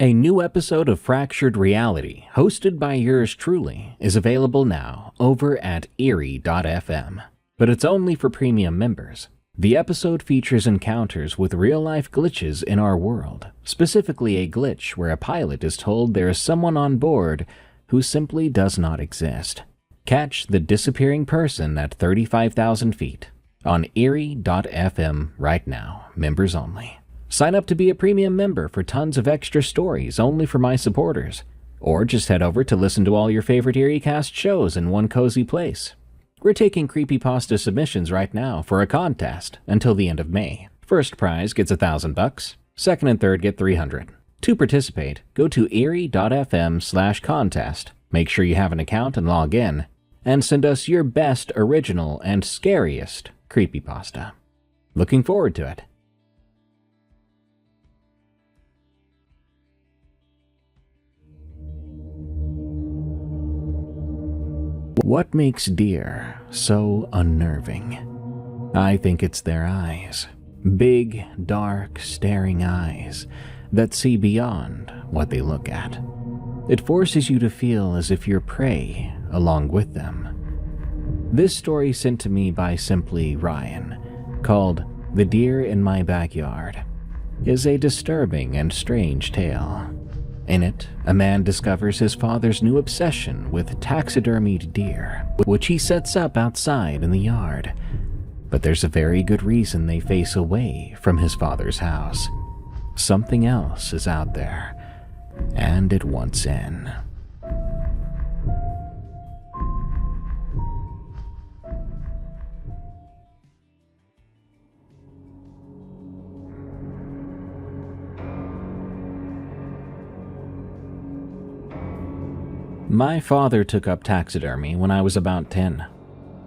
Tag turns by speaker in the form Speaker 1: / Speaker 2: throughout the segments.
Speaker 1: A new episode of Fractured Reality, hosted by yours truly, is available now over at Erie.fm, but it's only for premium members. The episode features encounters with real-life glitches in our world, specifically a glitch where a pilot is told there is someone on board who simply does not exist. Catch the disappearing person at 35,000 feet on Erie.fm right now, members only. Sign up to be a premium member for tons of extra stories only for my supporters. Or just head over to listen to all your favorite EerieCast shows in one cozy place. We're taking creepypasta submissions right now for a contest until the end of May. First prize gets $1,000, second and third get $300. To participate, go to erie.fm/contest, make sure you have an account and log in, and send us your best original and scariest creepypasta. Looking forward to it. What makes deer so unnerving? I think it's their eyes. Big, dark, staring eyes that see beyond what they look at. It forces you to feel as if you're prey along with them. This story sent to me by Simply Ryan, called The Deer in My Backyard, is a disturbing and strange tale. In it, a man discovers his father's new obsession with taxidermied deer, which he sets up outside in the yard. But there's a very good reason they face away from his father's house. Something else is out there, and it wants in. My father took up taxidermy when I was about 10.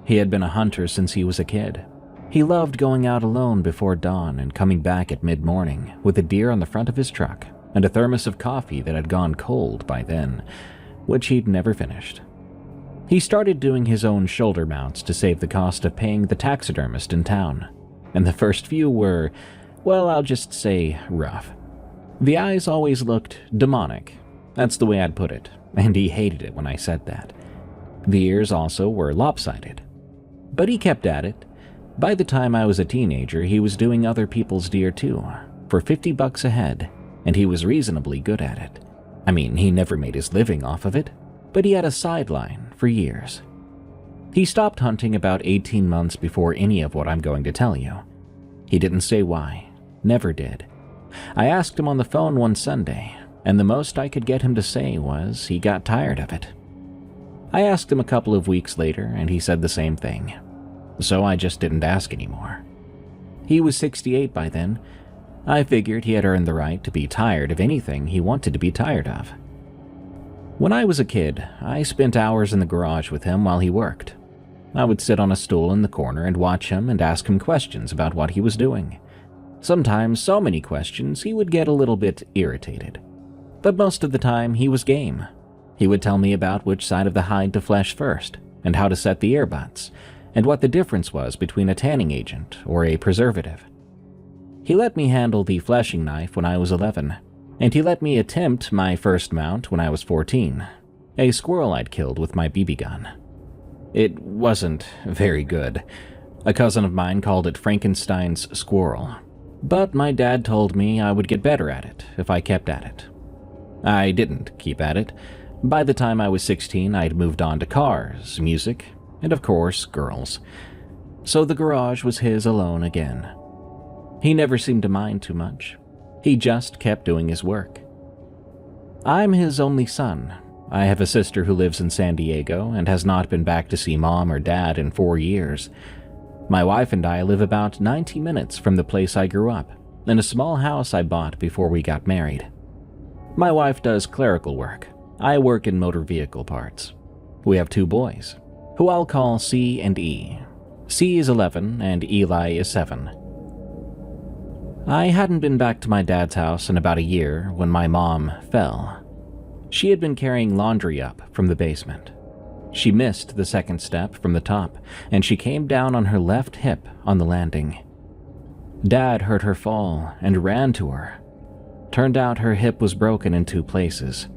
Speaker 1: He had been a hunter since he was a kid. He loved going out alone before dawn and coming back at mid-morning with a deer on the front of his truck and a thermos of coffee that had gone cold by then, which he'd never finished. He started doing his own shoulder mounts to save the cost of paying the taxidermist in town, and the first few were, well, I'll just say rough. The eyes always looked demonic. That's the way I'd put it, and he hated it when I said that. The ears also were lopsided. But he kept at it. By the time I was a teenager, he was doing other people's deer too, for $50 a head, and he was reasonably good at it. I mean, he never made his living off of it, but he had a sideline for years. He stopped hunting about 18 months before any of what I'm going to tell you. He didn't say why, never did. I asked him on the phone one Sunday, and the most I could get him to say was he got tired of it. I asked him a couple of weeks later, and he said the same thing. So I just didn't ask anymore. He was 68 by then. I figured he had earned the right to be tired of anything he wanted to be tired of. When I was a kid, I spent hours in the garage with him while he worked. I would sit on a stool in the corner and watch him and ask him questions about what he was doing. Sometimes so many questions he would get a little bit irritated. But most of the time, he was game. He would tell me about which side of the hide to flesh first, and how to set the ear butts, and what the difference was between a tanning agent or a preservative. He let me handle the fleshing knife when I was 11, and he let me attempt my first mount when I was 14, a squirrel I'd killed with my BB gun. It wasn't very good. A cousin of mine called it Frankenstein's squirrel, but my dad told me I would get better at it if I kept at it. I didn't keep at it. By the time I was 16, I'd moved on to cars, music, and of course, girls. So the garage was his alone again. He never seemed to mind too much. He just kept doing his work. I'm his only son. I have a sister who lives in San Diego and has not been back to see mom or dad in 4 years. My wife and I live about 90 minutes from the place I grew up, in a small house I bought before we got married. My wife does clerical work. I work in motor vehicle parts. We have 2 boys, who I'll call C and E. C is 11 and Eli is 7. I hadn't been back to my dad's house in about a year when my mom fell. She had been carrying laundry up from the basement. She missed the second step from the top, and she came down on her left hip on the landing. Dad heard her fall and ran to her. Turned out her hip was broken in 2 places.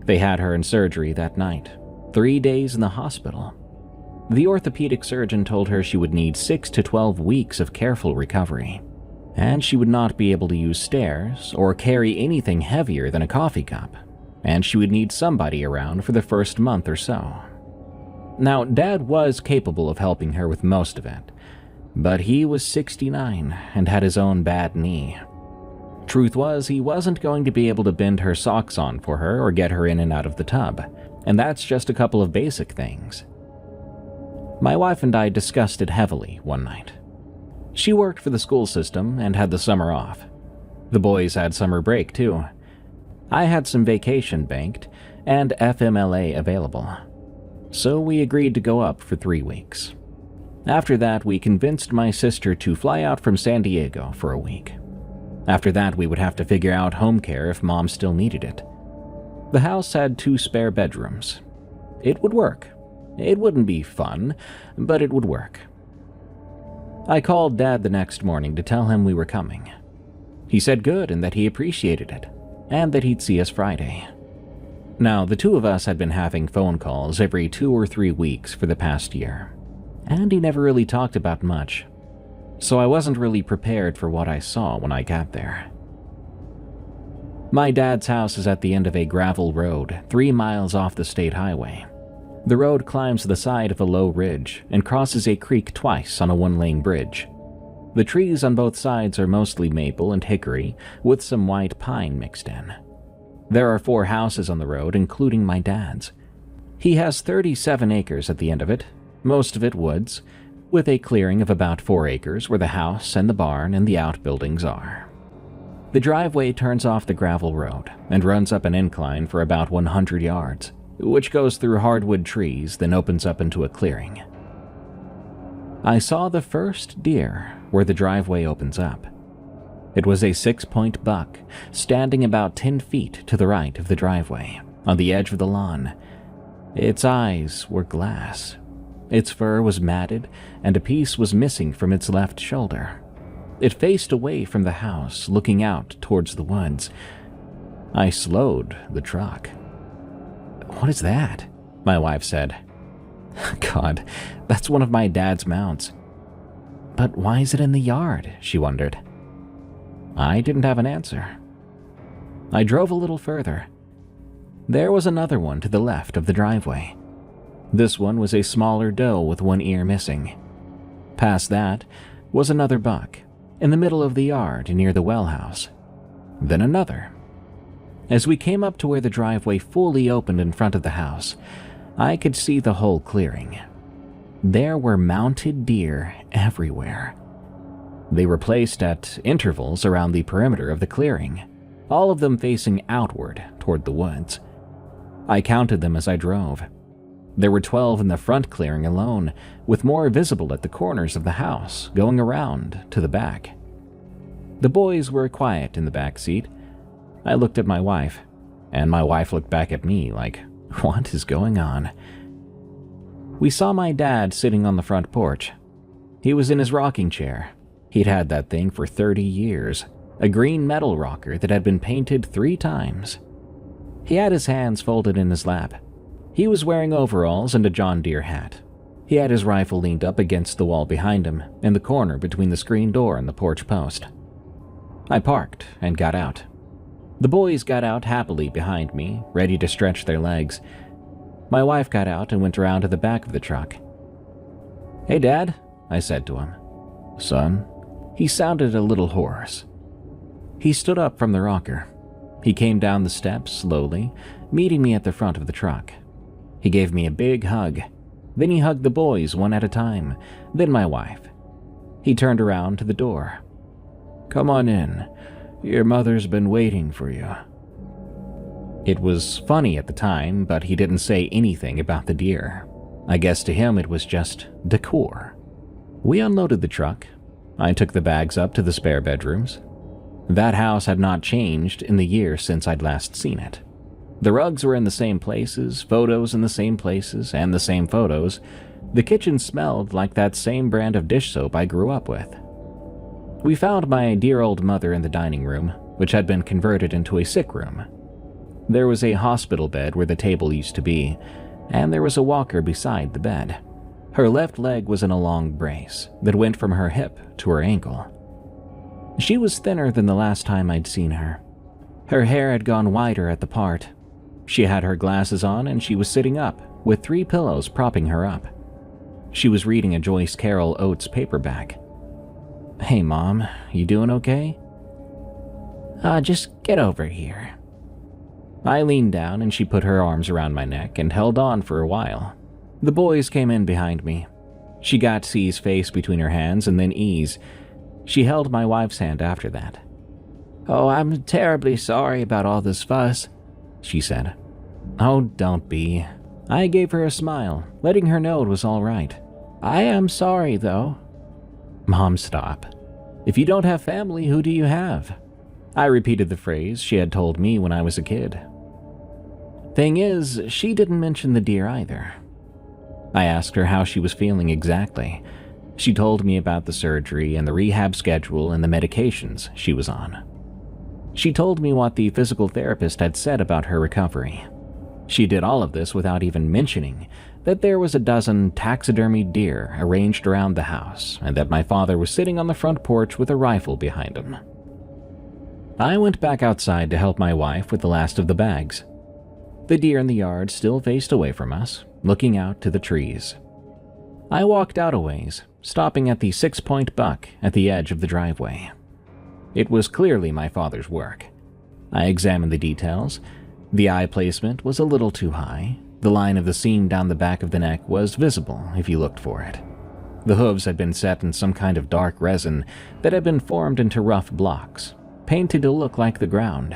Speaker 1: They had her in surgery that night, 3 days in the hospital. The orthopedic surgeon told her she would need 6 to 12 weeks of careful recovery, and she would not be able to use stairs or carry anything heavier than a coffee cup, and she would need somebody around for the first month or so. Now, Dad was capable of helping her with most of it, but he was 69 and had his own bad knee. Truth was, he wasn't going to be able to bend her socks on for her or get her in and out of the tub, and that's just a couple of basic things. My wife and I discussed it heavily one night. She worked for the school system and had the summer off. The boys had summer break too. I had some vacation banked and FMLA available, so we agreed to go up for 3 weeks. After that, we convinced my sister to fly out from San Diego for a week. After that, we would have to figure out home care if Mom still needed it. The house had 2 spare bedrooms. It would work. It wouldn't be fun, but it would work. I called Dad the next morning to tell him we were coming. He said good and that he appreciated it, and that he'd see us Friday. Now, the 2 of us had been having phone calls every 2 or 3 weeks for the past year, and he never really talked about much, so I wasn't really prepared for what I saw when I got there. My dad's house is at the end of a gravel road 3 miles off the state highway. The road climbs the side of a low ridge and crosses a creek twice on a 1-lane bridge. The trees on both sides are mostly maple and hickory, with some white pine mixed in. There are 4 houses on the road, including my dad's. He has 37 acres at the end of it, most of it woods, with a clearing of about 4 acres where the house and the barn and the outbuildings are. The driveway turns off the gravel road and runs up an incline for about 100 yards, which goes through hardwood trees, then opens up into a clearing. I saw the first deer where the driveway opens up. It was a 6-point buck, standing about 10 feet to the right of the driveway, on the edge of the lawn. Its eyes were glass. Its fur was matted, and a piece was missing from its left shoulder. It faced away from the house, looking out towards the woods. I slowed the truck. "What is that?" my wife said. "God, that's one of my dad's mounts." "But why is it in the yard?" she wondered. I didn't have an answer. I drove a little further. There was another one to the left of the driveway. This one was a smaller doe with 1 ear missing. Past that was another buck, in the middle of the yard near the well house. Then another. As we came up to where the driveway fully opened in front of the house, I could see the whole clearing. There were mounted deer everywhere. They were placed at intervals around the perimeter of the clearing, all of them facing outward toward the woods. I counted them as I drove. There were 12 in the front clearing alone, with more visible at the corners of the house, going around to the back. The boys were quiet in the back seat. I looked at my wife, and my wife looked back at me like, what is going on? We saw my dad sitting on the front porch. He was in his rocking chair. He'd had that thing for 30 years, a green metal rocker that had been painted 3 times. He had his hands folded in his lap. He was wearing overalls and a John Deere hat. He had his rifle leaned up against the wall behind him, in the corner between the screen door and the porch post. I parked and got out. The boys got out happily behind me, ready to stretch their legs. My wife got out and went around to the back of the truck. "Hey, Dad," I said to him. "Son?" He sounded a little hoarse. He stood up from the rocker. He came down the steps slowly, meeting me at the front of the truck. He gave me a big hug. Then he hugged the boys one at a time, then my wife. He turned around to the door. "Come on in. Your mother's been waiting for you." It was funny at the time, but he didn't say anything about the deer. I guess to him it was just decor. We unloaded the truck. I took the bags up to the spare bedrooms. That house had not changed in the year since I'd last seen it. The rugs were in the same places, photos in the same places, and the same photos. The kitchen smelled like that same brand of dish soap I grew up with. We found my dear old mother in the dining room, which had been converted into a sick room. There was a hospital bed where the table used to be, and there was a walker beside the bed. Her left leg was in a long brace that went from her hip to her ankle. She was thinner than the last time I'd seen her. Her hair had gone wider at the part. She had her glasses on and she was sitting up, with 3 pillows propping her up. She was reading a Joyce Carol Oates paperback. "Hey, Mom, you doing okay?"
Speaker 2: Just get over here."
Speaker 1: I leaned down and she put her arms around my neck and held on for a while. The boys came in behind me. She got C's face between her hands and then E's. She held my wife's hand after that.
Speaker 2: "Oh, I'm terribly sorry about all this fuss,"
Speaker 1: she said. "Oh, don't be." I gave her a smile, letting her know it was all right.
Speaker 2: "I am sorry, though."
Speaker 1: "Mom, stop. If you don't have family, who do you have?" I repeated the phrase she had told me when I was a kid. Thing is, she didn't mention the deer either. I asked her how she was feeling exactly. She told me about the surgery and the rehab schedule and the medications she was on. She told me what the physical therapist had said about her recovery. She did all of this without even mentioning that there was a dozen taxidermied deer arranged around the house and that my father was sitting on the front porch with a rifle behind him. I went back outside to help my wife with the last of the bags. The deer in the yard still faced away from us, looking out to the trees. I walked out a ways, stopping at the 6-point buck at the edge of the driveway. It was clearly my father's work. I examined the details. The eye placement was a little too high. The line of the seam down the back of the neck was visible if you looked for it. The hooves had been set in some kind of dark resin that had been formed into rough blocks, painted to look like the ground.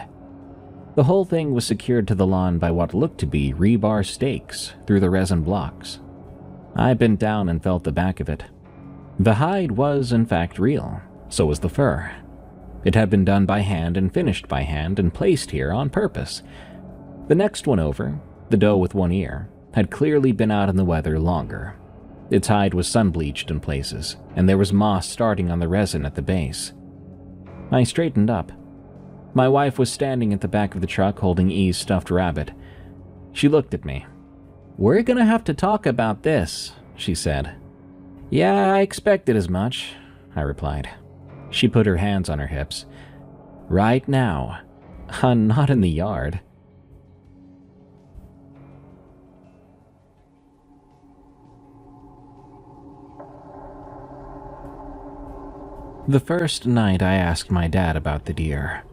Speaker 1: The whole thing was secured to the lawn by what looked to be rebar stakes through the resin blocks. I bent down and felt the back of it. The hide was, in fact, real. So was the fur. It had been done by hand and finished by hand and placed here on purpose. The next one over, the doe with one ear, had clearly been out in the weather longer. Its hide was sun-bleached in places, and there was moss starting on the resin at the base. I straightened up. My wife was standing at the back of the truck holding E's stuffed rabbit. She looked at me. "We're gonna have to talk about this," she said. "Yeah, I expected as much," I replied. She put her hands on her hips. "Right now. Not in the yard." The first night I asked my dad about the deer.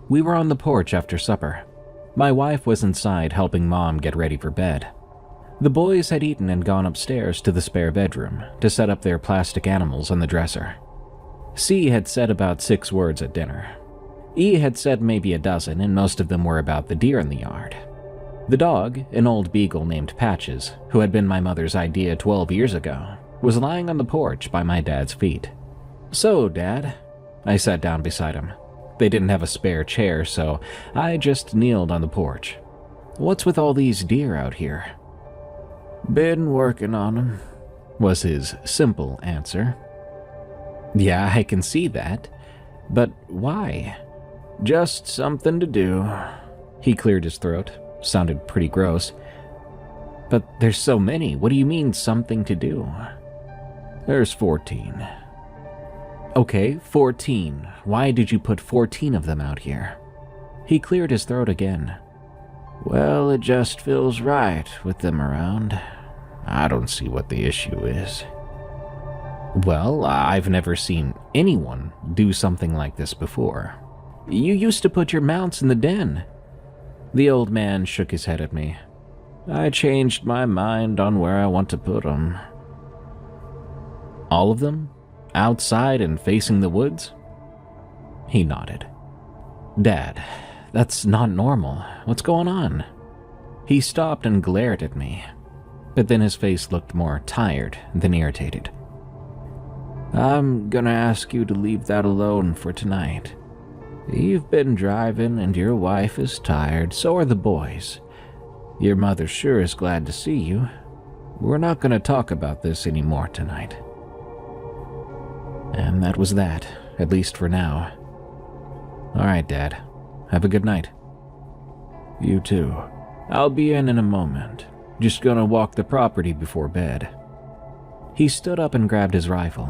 Speaker 1: We were on the porch after supper. My wife was inside helping Mom get ready for bed. The boys had eaten and gone upstairs to the spare bedroom to set up their plastic animals on the dresser. C had said about 6 words at dinner. E had said maybe a dozen, and most of them were about the deer in the yard. The dog, an old beagle named Patches, who had been my mother's idea 12 years ago, was lying on the porch by my dad's feet. "So, Dad," I sat down beside him. They didn't have a spare chair, so I just kneeled on the porch. "What's with all these deer out here?"
Speaker 2: "Been working on 'em,"
Speaker 1: was his simple answer. "Yeah, I can see that. But why?"
Speaker 2: "Just something to do."
Speaker 1: He cleared his throat. Sounded pretty gross. "But there's so many. What do you mean, something to do?"
Speaker 2: "There's 14.
Speaker 1: "Okay, 14. Why did you put 14 of them out here?" He cleared his throat again.
Speaker 2: "Well, it just feels right with them around. I don't see what the issue is."
Speaker 1: "Well, I've never seen anyone do something like this before. You used to put your mounts in the den." The old man shook his head at me.
Speaker 2: "I changed my mind on where I want to put them."
Speaker 1: "All of them? Outside and facing the woods?" He nodded. "Dad, that's not normal. What's going on?" He stopped and glared at me, but then his face looked more tired than irritated.
Speaker 2: "I'm gonna ask you to leave that alone for tonight. You've been driving and your wife is tired, so are the boys. Your mother sure is glad to see you. We're not gonna talk about this anymore tonight."
Speaker 1: And that was that, at least for now. All right, Dad. Have a good night.
Speaker 2: You too. I'll be in a moment. Just gonna walk the property before bed.
Speaker 1: He stood up and grabbed his rifle.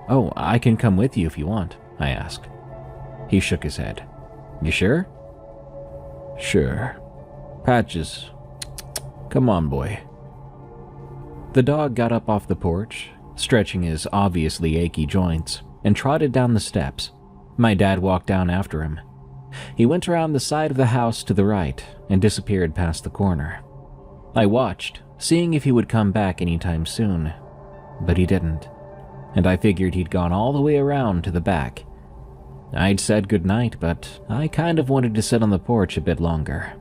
Speaker 1: Oh, I can come with you if you want, I asked. He shook his head. You sure?
Speaker 2: Sure. Patches. Come on, boy.
Speaker 1: The dog got up off the porch, stretching his obviously achy joints, and trotted down the steps. My dad walked down after him. He went around the side of the house to the right and disappeared past the corner. I watched, seeing if he would come back anytime soon, but he didn't, and I figured he'd gone all the way around to the back. I'd said goodnight, but I kind of wanted to sit on the porch a bit longer.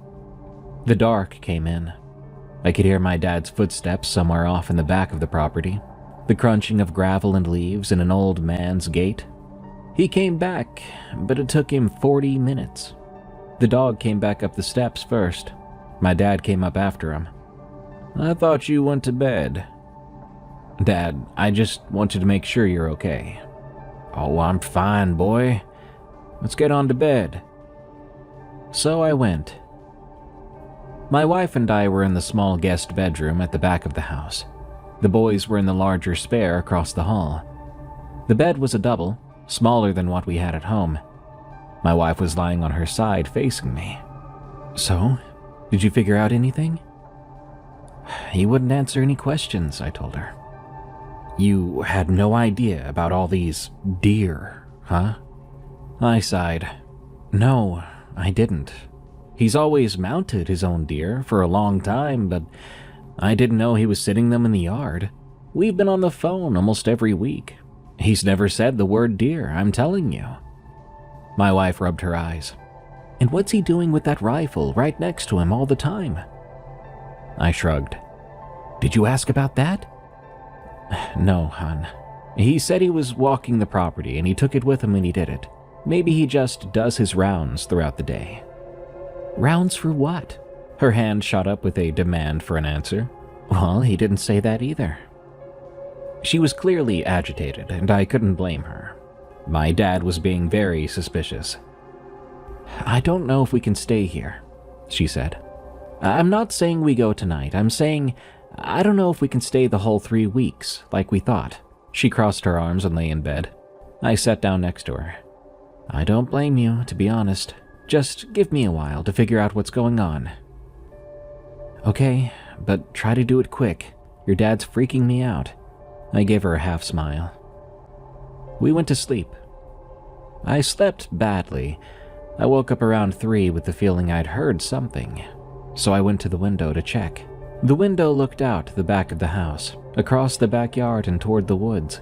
Speaker 1: The dark came in. I could hear my dad's footsteps somewhere off in the back of the property, the crunching of gravel and leaves in an old man's gate. He came back, but it took him 40 minutes. The dog came back up the steps first. My dad came up after him.
Speaker 2: I thought you went to bed.
Speaker 1: Dad, I just wanted to make sure you're okay.
Speaker 2: Oh, I'm fine, boy. Let's get on to bed.
Speaker 1: So I went. My wife and I were in the small guest bedroom at the back of the house. The boys were in the larger spare across the hall. The bed was a double, smaller than what we had at home. My wife was lying on her side facing me. So, did you figure out anything? He wouldn't answer any questions, I told her. You had no idea about all these deer, huh? I sighed. No, I didn't. He's always mounted his own deer for a long time, but I didn't know he was sitting them in the yard. We've been on the phone almost every week. He's never said the word deer, I'm telling you. My wife rubbed her eyes. And what's he doing with that rifle right next to him all the time? I shrugged. Did you ask about that? No, hon. He said he was walking the property and he took it with him when he did it. Maybe he just does his rounds throughout the day. Rounds for what? Her hand shot up with a demand for an answer. Well, he didn't say that either. She was clearly agitated, and I couldn't blame her. My dad was being very suspicious. I don't know if we can stay here, she said. I'm not saying we go tonight. I'm saying I don't know if we can stay the whole 3 weeks, like we thought. She crossed her arms and lay in bed. I sat down next to her. I don't blame you, to be honest. Just give me a while to figure out what's going on. Okay, but try to do it quick. Your dad's freaking me out. I gave her a half smile. We went to sleep. I slept badly. I woke up around 3 with the feeling I'd heard something, so I went to the window to check. The window looked out the back of the house, across the backyard and toward the woods.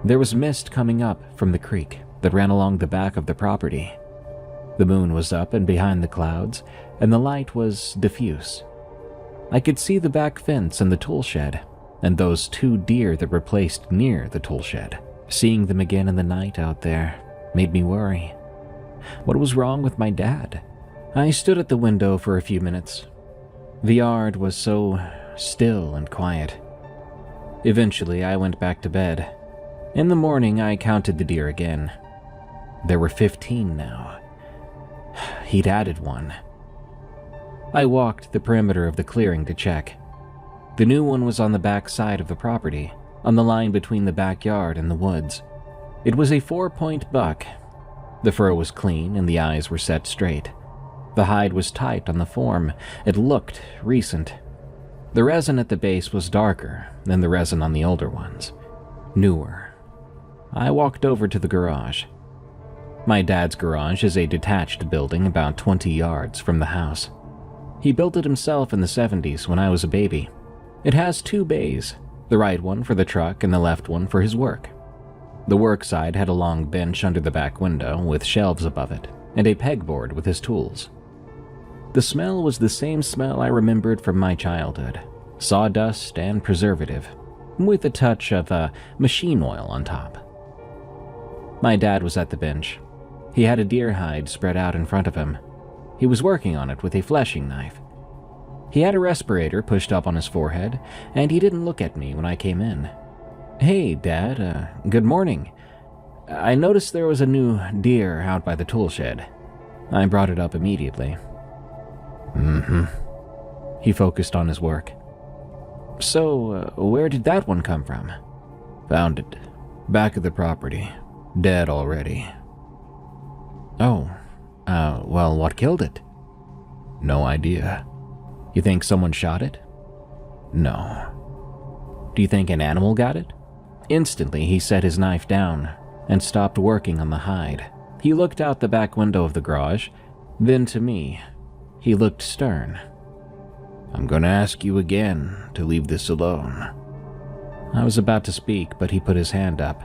Speaker 1: There was mist coming up from the creek that ran along the back of the property. The moon was up and behind the clouds, and the light was diffuse. I could see the back fence and the tool shed, and those 2 deer that were placed near the tool shed. Seeing them again in the night out there made me worry. What was wrong with my dad? I stood at the window for a few minutes. The yard was so still and quiet. Eventually, I went back to bed. In the morning, I counted the deer again. There were 15 now. He'd added one. I walked the perimeter of the clearing to check. The new one was on the back side of the property, on the line between the backyard and the woods. It was a 4-point buck. The fur was clean and the eyes were set straight. The hide was tight on the form. It looked recent. The resin at the base was darker than the resin on the older ones. Newer. I walked over to the garage. My dad's garage is a detached building about 20 yards from the house. He built it himself in the 70s when I was a baby. It has 2 bays, the right one for the truck and the left one for his work. The work side had a long bench under the back window with shelves above it and a pegboard with his tools. The smell was the same smell I remembered from my childhood, sawdust and preservative, with a touch of machine oil on top. My dad was at the bench. He had a deer hide spread out in front of him. He was working on it with a fleshing knife. He had a respirator pushed up on his forehead, and he didn't look at me when I came in. Hey, Dad, good morning. I noticed there was a new deer out by the tool shed. I brought it up immediately. He focused on his work. So, where did that one come from?
Speaker 2: Found it. Back of the property. Dead already.
Speaker 1: Oh, well, what killed it?
Speaker 2: No idea.
Speaker 1: You think someone shot it?
Speaker 2: No.
Speaker 1: Do you think an animal got it? Instantly, he set his knife down and stopped working on the hide. He looked out the back window of the garage, then to me. He looked stern.
Speaker 2: I'm gonna ask you again to leave this alone.
Speaker 1: I was about to speak, but he put his hand up.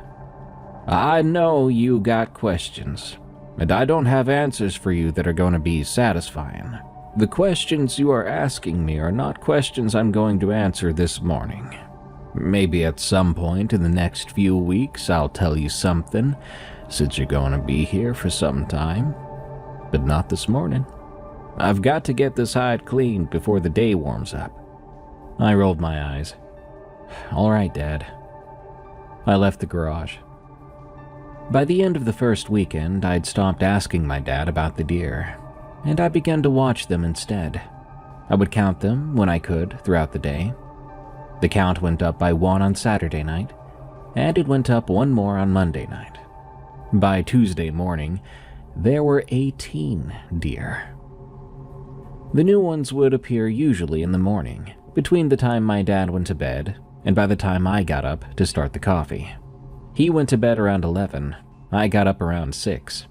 Speaker 2: I know you got questions, and I don't have answers for you that are going to be satisfying. The questions you are asking me are not questions I'm going to answer this morning. Maybe at some point in the next few weeks I'll tell you something, since you're going to be here for some time. But not this morning. I've got to get this hide cleaned before the day warms up.
Speaker 1: I rolled my eyes. All right, Dad. I left the garage. By the end of the first weekend, I'd stopped asking my dad about the deer, and I began to watch them instead. I would count them when I could throughout the day. The count went up by 1 on Saturday night, and it went up 1 more on Monday night. By Tuesday morning, there were 18 deer. The new ones would appear usually in the morning, between the time my dad went to bed and by the time I got up to start the coffee. He went to bed around 11. I got up around 6.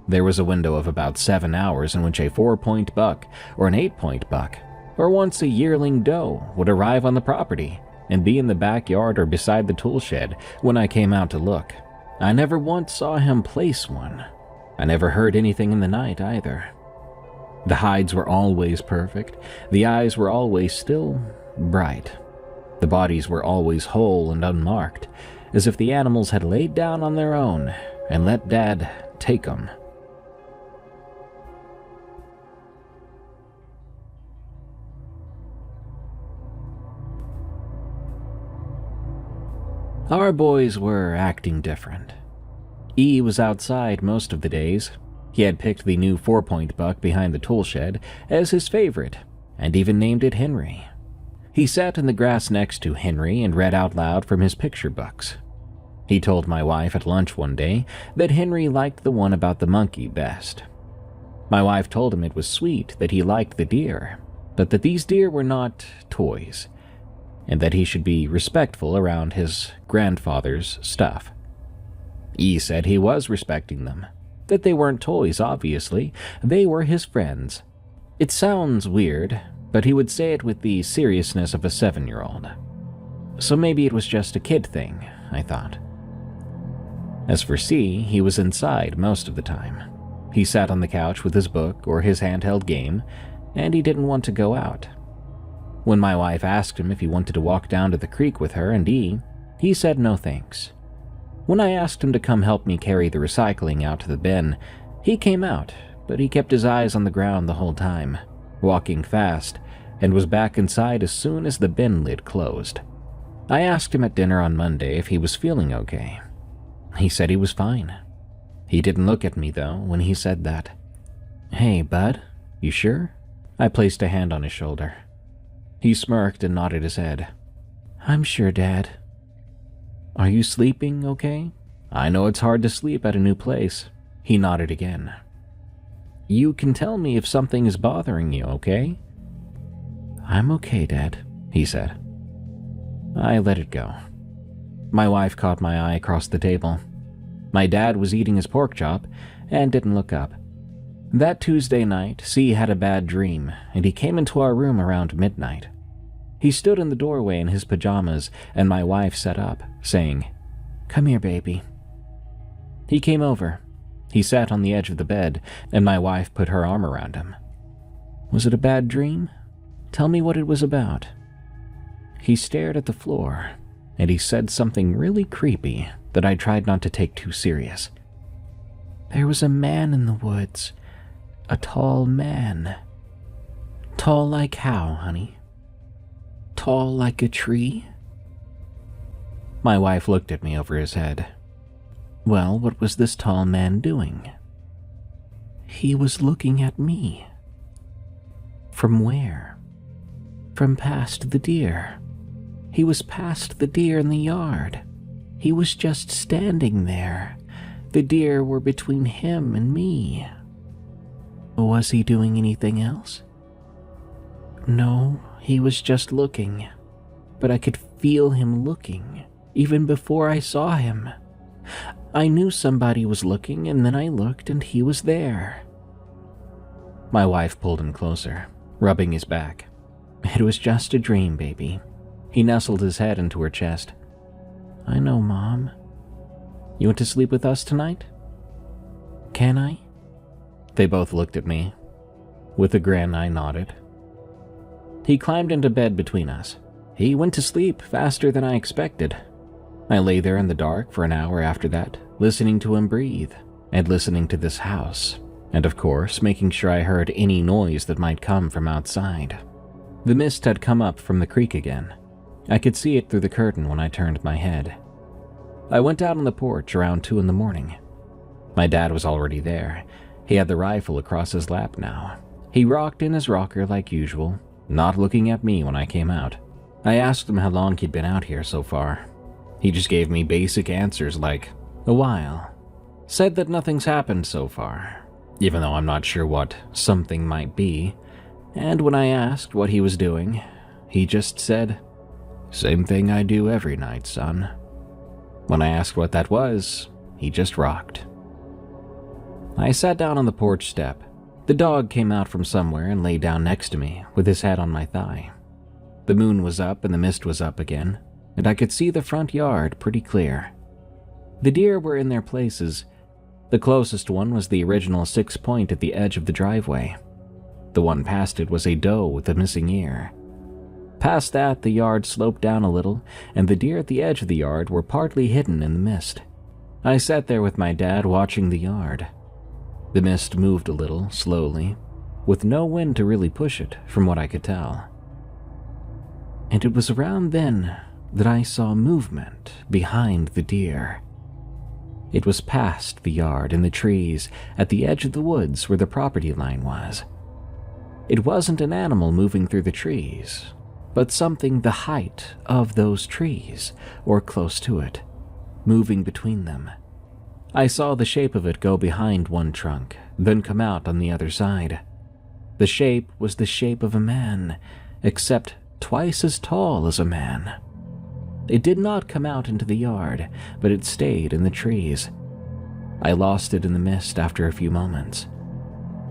Speaker 1: There was a window of about 7 hours in which a 4-point buck or an 8-point buck, or once a yearling doe, would arrive on the property and be in the backyard or beside the tool shed when I came out to look. I never once saw him place one. I never heard anything in the night either. The hides were always perfect. The eyes were always still bright. The bodies were always whole and unmarked, as if the animals had laid down on their own and let Dad take them. Our boys were acting different. E was outside most of the days. He had picked the new 4-point buck behind the tool shed as his favorite, and even named it Henry. He sat in the grass next to Henry and read out loud from his picture books. He told my wife at lunch one day that Henry liked the one about the monkey best. My wife told him it was sweet that he liked the deer, but that these deer were not toys, and that he should be respectful around his grandfather's stuff. E said he was respecting them, that they weren't toys, obviously. They were his friends. It sounds weird, but he would say it with the seriousness of a 7-year-old. So maybe it was just a kid thing, I thought. As for C, he was inside most of the time. He sat on the couch with his book or his handheld game, and he didn't want to go out. When my wife asked him if he wanted to walk down to the creek with her and E, he said no thanks. When I asked him to come help me carry the recycling out to the bin, he came out, but he kept his eyes on the ground the whole time, walking fast, and was back inside as soon as the bin lid closed. I asked him at dinner on Monday if he was feeling okay. He said he was fine. He didn't look at me, though, when he said that. "Hey, bud, you sure?" I placed a hand on his shoulder. He smirked and nodded his head. "I'm sure, Dad." "Are you sleeping okay? I know it's hard to sleep at a new place." He nodded again. "You can tell me if something is bothering you, okay?" "I'm okay, Dad," he said. I let it go. My wife caught my eye across the table. My dad was eating his pork chop and didn't look up. That Tuesday night, C had a bad dream, and he came into our room around midnight. He stood in the doorway in his pajamas, and my wife sat up, saying, "Come here, baby." He came over. He sat on the edge of the bed, and my wife put her arm around him. "Was it a bad dream? Tell me what it was about." He stared at the floor, and he said something really creepy that I tried not to take too serious. "There was a man in the woods. A tall man." "Tall like how, honey?" "Tall like a tree?" My wife looked at me over his head.
Speaker 2: Well, what was this tall man doing? He was looking at me. From where? From past the deer. He was past the deer in the yard. He was just standing there. The deer were between him and me. Was he doing anything else? No, he was just looking. But I could feel him looking, even before I saw him. I knew somebody was looking, and then I looked and he was there. My wife pulled him closer, rubbing his back. It was just a dream, baby. He nestled his head into her chest. I know, Mom. You want to sleep with us tonight? Can I? They both looked at me. With a grin, I nodded. He climbed into bed between us. He went to sleep faster than I expected. I lay there in the dark for an hour after that, listening to him breathe, and listening to this house, and of course, making sure I heard any noise that might come from outside. The mist had come up from the creek again. I could see it through the curtain when I turned my head. I went out on the porch around 2 a.m. My dad was already there. He had the rifle across his lap now. He rocked in his rocker like usual, not looking at me when I came out. I asked him how long he'd been out here so far. He just gave me basic answers like, a while. Said that nothing's happened so far, even though I'm not sure what something might be. And when I asked what he was doing, he just said, same thing I do every night, son. When I asked what that was, he just rocked. I sat down on the porch step. The dog came out from somewhere and lay down next to me with his head on my thigh. The moon was up and the mist was up again, and I could see the front yard pretty clear. The deer were in their places. The closest one was the original 6-point at the edge of the driveway. The one past it was a doe with a missing ear. Past that, the yard sloped down a little, and the deer at the edge of the yard were partly hidden in the mist. I sat there with my dad watching the yard. The mist moved a little, slowly, with no wind to really push it, from what I could tell. And it was around then that I saw movement behind the deer. It was past the yard in the trees at the edge of the woods where the property line was. It wasn't an animal moving through the trees, but something the height of those trees, or close to it, moving between them. I saw the shape of it go behind one trunk, then come out on the other side. The shape was the shape of a man, except twice as tall as a man. It did not come out into the yard, but it stayed in the trees. I lost it in the mist after a few moments.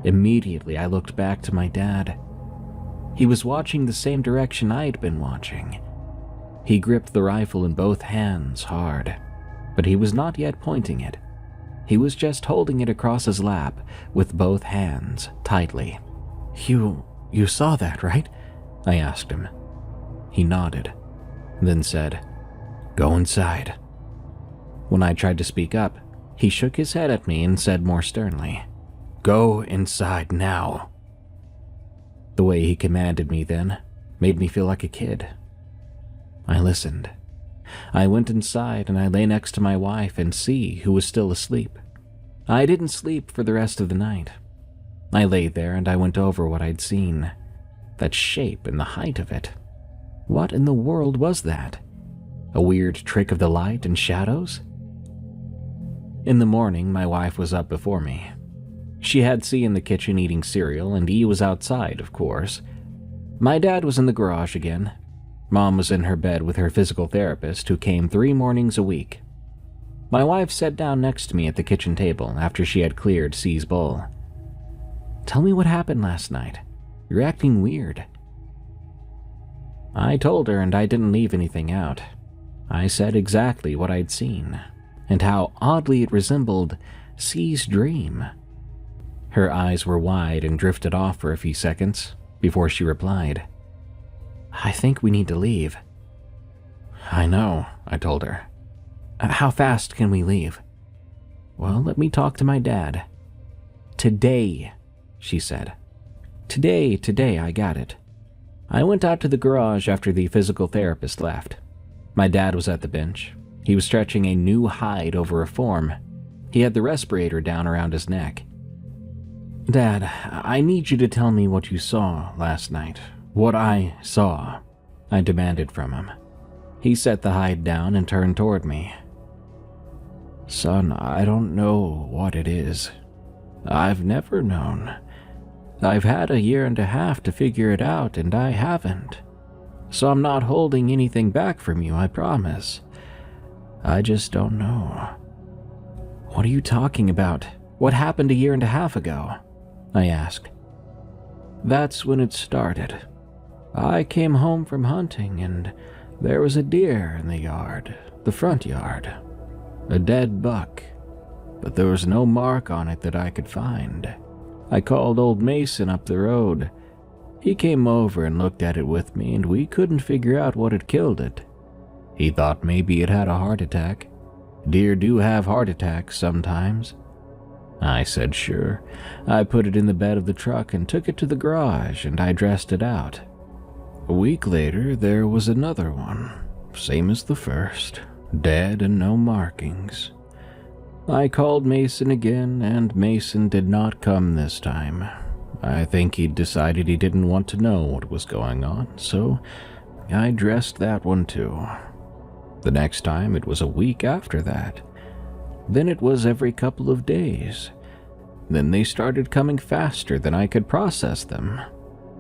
Speaker 2: Immediately, I looked back to my dad. He was watching the same direction I'd been watching. He gripped the rifle in both hands hard, but he was not yet pointing it. He was just holding it across his lap with both hands tightly. You saw that, right? I asked him. He nodded, then said, "Go inside." When I tried to speak up, he shook his head at me and said more sternly, "Go inside now." The way he commanded me then made me feel like a kid. I listened. I went inside and I lay next to my wife and C, who was still asleep. I didn't sleep for the rest of the night. I lay there and I went over what I'd seen. That shape and the height of it. What in the world was that? A weird trick of the light and shadows? In the morning, my wife was up before me. She had C in the kitchen eating cereal, and E was outside, of course. My dad was in the garage again. Mom was in her bed with her physical therapist, who came 3 mornings a week. My wife sat down next to me at the kitchen table after she had cleared C's bowl. "Tell me what happened last night. You're acting weird." I told her, and I didn't leave anything out. I said exactly what I'd seen, and how oddly it resembled C's dream. Her eyes were wide and drifted off for a few seconds before she replied, "I think we need to leave." "I know," I told her. "How fast can we leave?" "Well, let me talk to my dad." "Today," she said. Today, I got it." I went out to the garage after the physical therapist left. My dad was at the bench. He was stretching a new hide over a form.
Speaker 1: He had the respirator down around his neck. "Dad, I need you to tell me what you saw last night. What I saw," I demanded from him. He set the hide down and turned toward me. "Son, I don't know what it is. I've never known. I've had 1.5 years to figure it out, and I haven't. So I'm not holding anything back from you, I promise. I just don't know." "What are you talking about? What happened 1.5 years ago?" I asked. "That's when it started. I came home from hunting, and there was a deer in the yard, the front yard. A dead buck, but there was no mark on it that I could find. I called old Mason up the road. He came over and looked at it with me, and we couldn't figure out what had killed it. He thought maybe it had a heart attack. Deer do have heart attacks sometimes." I said sure. I put it in the bed of the truck and took it to the garage, and I dressed it out. A week later, there was another one, same as the first, dead and no markings. I called Mason again, and Mason did not come this time. I think he'd decided he didn't want to know what was going on, so I dressed that one too. The next time, it was a week after that. Then it was every couple of days. Then they started coming faster than I could process them.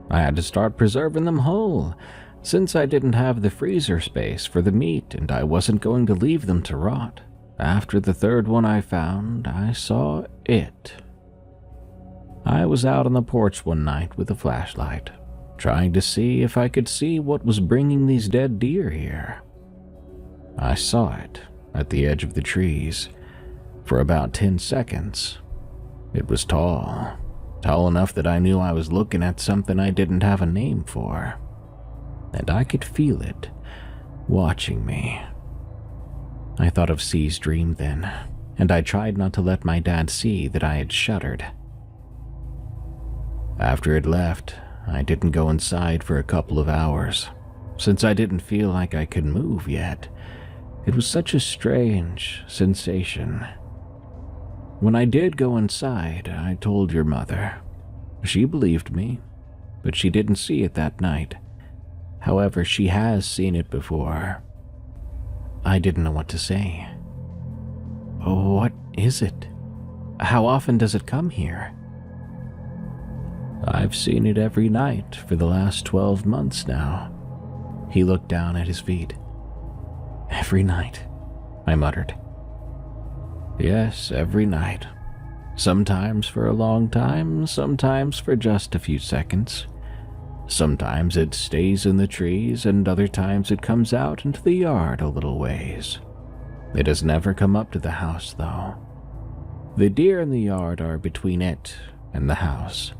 Speaker 1: I had to start preserving them whole, since I didn't have the freezer space for the meat and I wasn't going to leave them to rot. After the third one I found, I saw it. I was out on the porch one night with a flashlight, trying to see if I could see what was bringing these dead deer here. I saw it at the edge of the trees for about 10 seconds. It was tall enough that I knew I was looking at something I didn't have a name for, and I could feel it watching me. I thought of C's dream then, and I tried not to let my dad see that I had shuddered. After it left, I didn't go inside for a couple of hours, since I didn't feel like I could move yet. It was such a strange sensation. When I did go inside, I told your mother. She believed me, but she didn't see it that night. However, she has seen it before. I didn't know what to say. "What is it? How often does it come here?" "I've seen it every night for the last 12 months now." He looked down at his feet. "Every night," I muttered. "Yes, every night. Sometimes for a long time, sometimes for just a few seconds. Sometimes it stays in the trees, and other times it comes out into the yard a little ways. It has never come up to the house, though. The deer in the yard are between it and the house,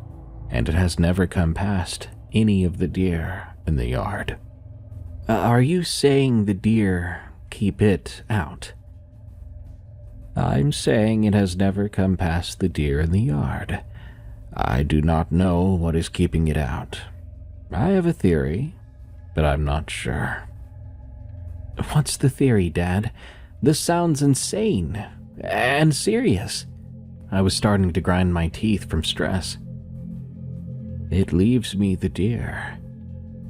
Speaker 1: and it has never come past any of the deer in the yard." Are you saying the deer keep it out?" "I'm saying it has never come past the deer in the yard. I do not know what is keeping it out. I have a theory, but I'm not sure." "What's the theory, Dad? This sounds insane and serious." I was starting to grind my teeth from stress. "It leaves me the deer.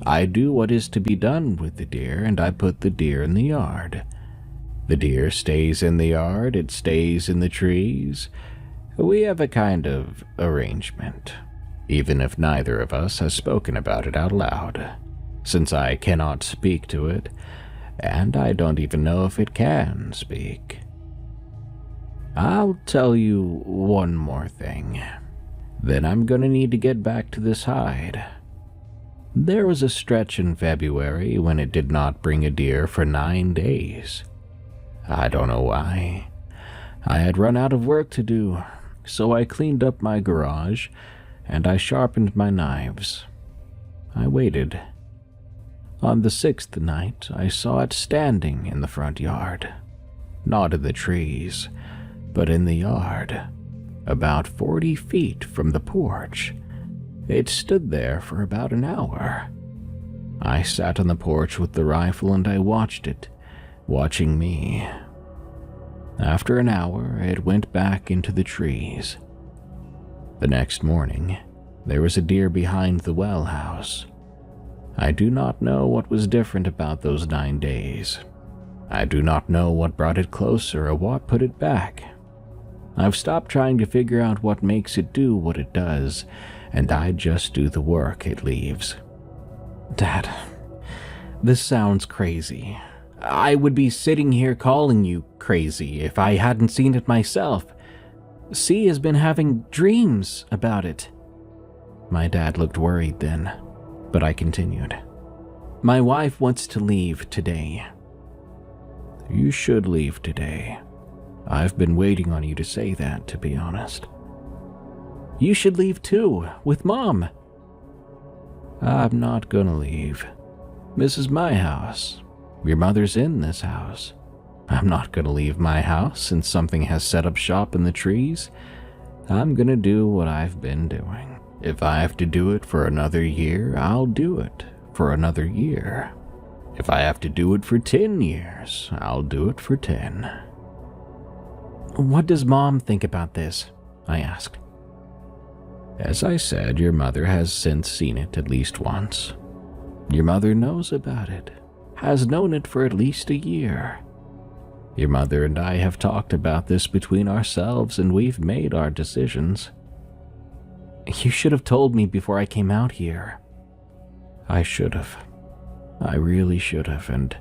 Speaker 1: I do what is to be done with the deer, and I put the deer in the yard. The deer stays in the yard, it stays in the trees. We have a kind of arrangement, even if neither of us has spoken about it out loud, since I cannot speak to it, and I don't even know if it can speak. I'll tell you one more thing. Then I'm gonna need to get back to this hide. There was a stretch in February when it did not bring a deer for 9 days. I don't know why. I had run out of work to do, so I cleaned up my garage and I sharpened my knives. I waited. On the 6th night, I saw it standing in the front yard. Not in the trees, but in the yard, about 40 feet from the porch. It stood there for about an hour. I sat on the porch with the rifle and I watched it, watching me.
Speaker 2: After an hour, it went back into the trees. The next morning, there was a deer behind the well house. I do not know what was different about those 9 days. I do not know what brought it closer or what put it back. I've stopped trying to figure out what makes it do what it does, and I just do the work it leaves.
Speaker 1: Dad, this sounds crazy. I would be sitting here calling you crazy if I hadn't seen it myself. C has been having dreams about it. My dad looked worried then, but I continued. My wife wants to leave today.
Speaker 2: You should leave today. I've been waiting on you to say that, to be honest.
Speaker 1: You should leave too, with Mom.
Speaker 2: I'm not gonna leave. This is my house. Your mother's in this house. I'm not gonna leave my house since something has set up shop in the trees. I'm gonna do what I've been doing. If I have to do it for another year, I'll do it for another year. If I have to do it for 10 years, I'll do it for 10.
Speaker 1: What does Mom think about this? I asked.
Speaker 2: As I said, your mother has since seen it at least once. Your mother knows about it, has known it for at least a year. Your mother and I have talked about this between ourselves, and we've made our decisions.
Speaker 1: You should have told me before I came out here.
Speaker 2: I should have. I really should have, and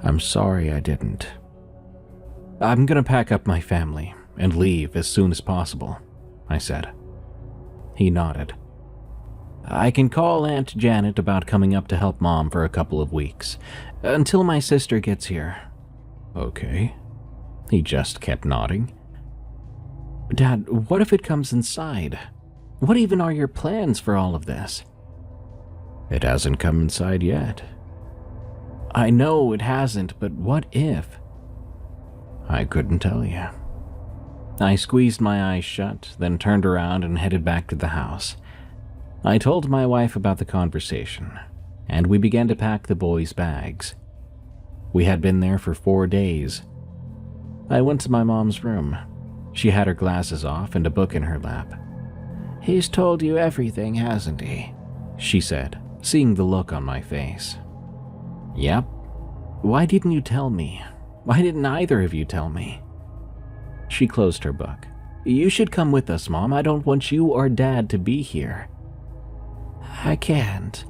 Speaker 2: I'm sorry I didn't.
Speaker 1: I'm gonna pack up my family and leave as soon as possible, I said. He nodded. I can call Aunt Janet about coming up to help Mom for a couple of weeks, until my sister gets here.
Speaker 2: Okay. He just kept nodding.
Speaker 1: Dad, what if it comes inside? What even are your plans for all of this?
Speaker 2: It hasn't come inside yet.
Speaker 1: I know it hasn't, but what if?
Speaker 2: I couldn't tell you.
Speaker 1: I squeezed my eyes shut, then turned around and headed back to the house. I told my wife about the conversation, and we began to pack the boys' bags. We had been there for 4 days. I went to my mom's room. She had her glasses off and a book in her lap.
Speaker 2: He's told you everything, hasn't he?
Speaker 1: She said, seeing the look on my face.
Speaker 2: Yep.
Speaker 1: Why didn't you tell me? Why didn't either of you tell me? She closed her book. You should come with us, Mom. I don't want you or Dad to be here.
Speaker 2: I can't.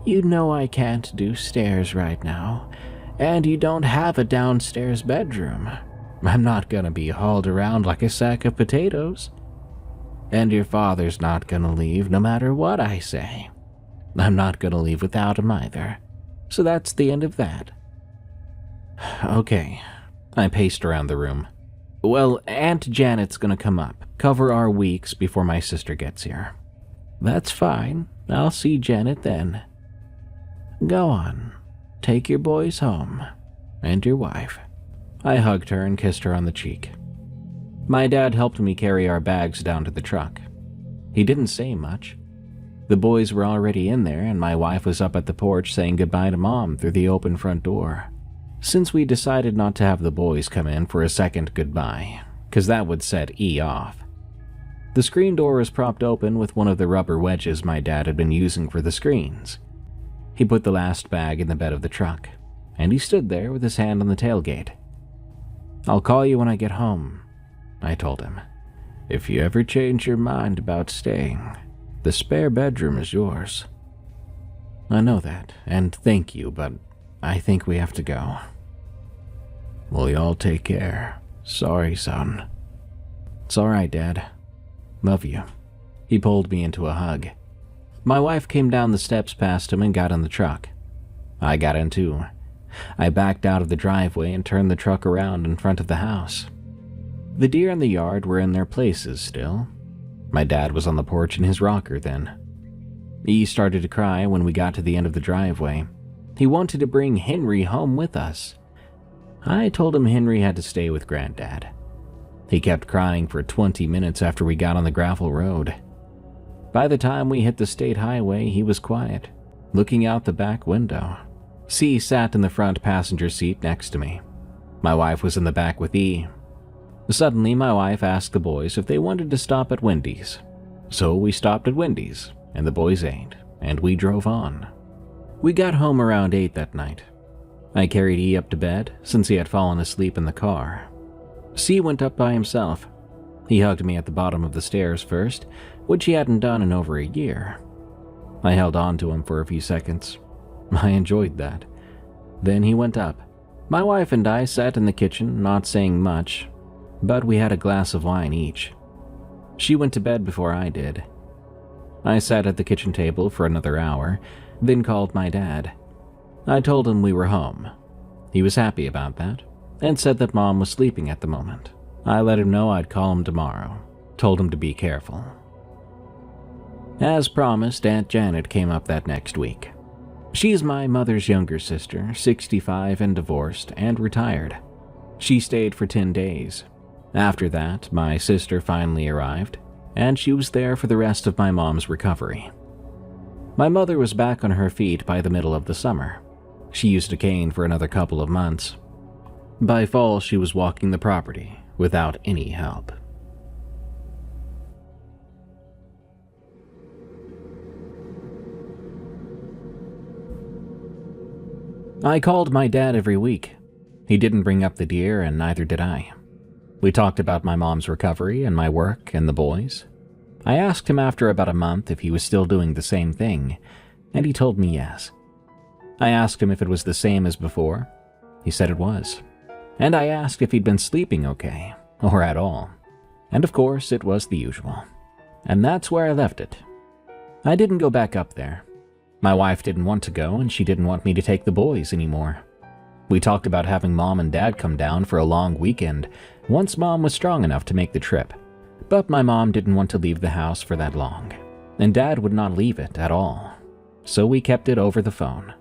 Speaker 2: You know I can't do stairs right now. And you don't have a downstairs bedroom. I'm not gonna be hauled around like a sack of potatoes. And your father's not gonna leave no matter what I say. I'm not gonna leave without him either. So that's the end of that.
Speaker 1: Okay. I paced around the room. Well, Aunt Janet's gonna come up, cover our weeks before my sister gets here.
Speaker 2: That's fine. I'll see Janet then. Go on. Take your boys home. And your wife.
Speaker 1: I hugged her and kissed her on the cheek. My dad helped me carry our bags down to the truck. He didn't say much. The boys were already in there, and my wife was up at the porch saying goodbye to Mom through the open front door. Since we decided not to have the boys come in for a second goodbye, because that would set E off. The screen door was propped open with one of the rubber wedges my dad had been using for the screens. He put the last bag in the bed of the truck, and he stood there with his hand on the tailgate. I'll call you when I get home, I told him.
Speaker 2: If you ever change your mind about staying, the spare bedroom is yours.
Speaker 1: I know that, and thank you, but I think we have to go.
Speaker 2: Well, y'all take care. Sorry, son.
Speaker 1: It's all right, Dad. Love you. He pulled me into a hug. My wife came down the steps past him and got in the truck. I got in too. I backed out of the driveway and turned the truck around in front of the house. The deer in the yard were in their places still. My dad was on the porch in his rocker then. He started to cry when we got to the end of the driveway. He wanted to bring Henry home with us. I told him Henry had to stay with Granddad. He kept crying for 20 minutes after we got on the gravel road. By the time we hit the state highway, he was quiet, looking out the back window. C sat in the front passenger seat next to me. My wife was in the back with E. Suddenly, my wife asked the boys if they wanted to stop at Wendy's. So we stopped at Wendy's, and the boys ate, and we drove on. We got home around 8 that night. I carried E up to bed since he had fallen asleep in the car. C went up by himself. He hugged me at the bottom of the stairs first, which he hadn't done in over a year. I held on to him for a few seconds. I enjoyed that. Then he went up. My wife and I sat in the kitchen, not saying much, but we had a glass of wine each. She went to bed before I did. I sat at the kitchen table for another hour, then called my dad. I told him we were home. He was happy about that, and said that Mom was sleeping at the moment. I let him know I'd call him tomorrow, told him to be careful. As promised, Aunt Janet came up that next week. She's my mother's younger sister, 65 and divorced, and retired. She stayed for 10 days. After that, my sister finally arrived, and she was there for the rest of my mom's recovery. My mother was back on her feet by the middle of the summer. She used a cane for another couple of months. By fall, she was walking the property without any help. I called my dad every week. He didn't bring up the deer, and neither did I. We talked about my mom's recovery and my work and the boys. I asked him after about a month if he was still doing the same thing, and he told me yes. I asked him if it was the same as before. He said it was. And I asked if he'd been sleeping okay, or at all. And of course, it was the usual. And that's where I left it. I didn't go back up there. My wife didn't want to go, and she didn't want me to take the boys anymore. We talked about having Mom and Dad come down for a long weekend once Mom was strong enough to make the trip. But my mom didn't want to leave the house for that long, and Dad would not leave it at all. So we kept it over the phone.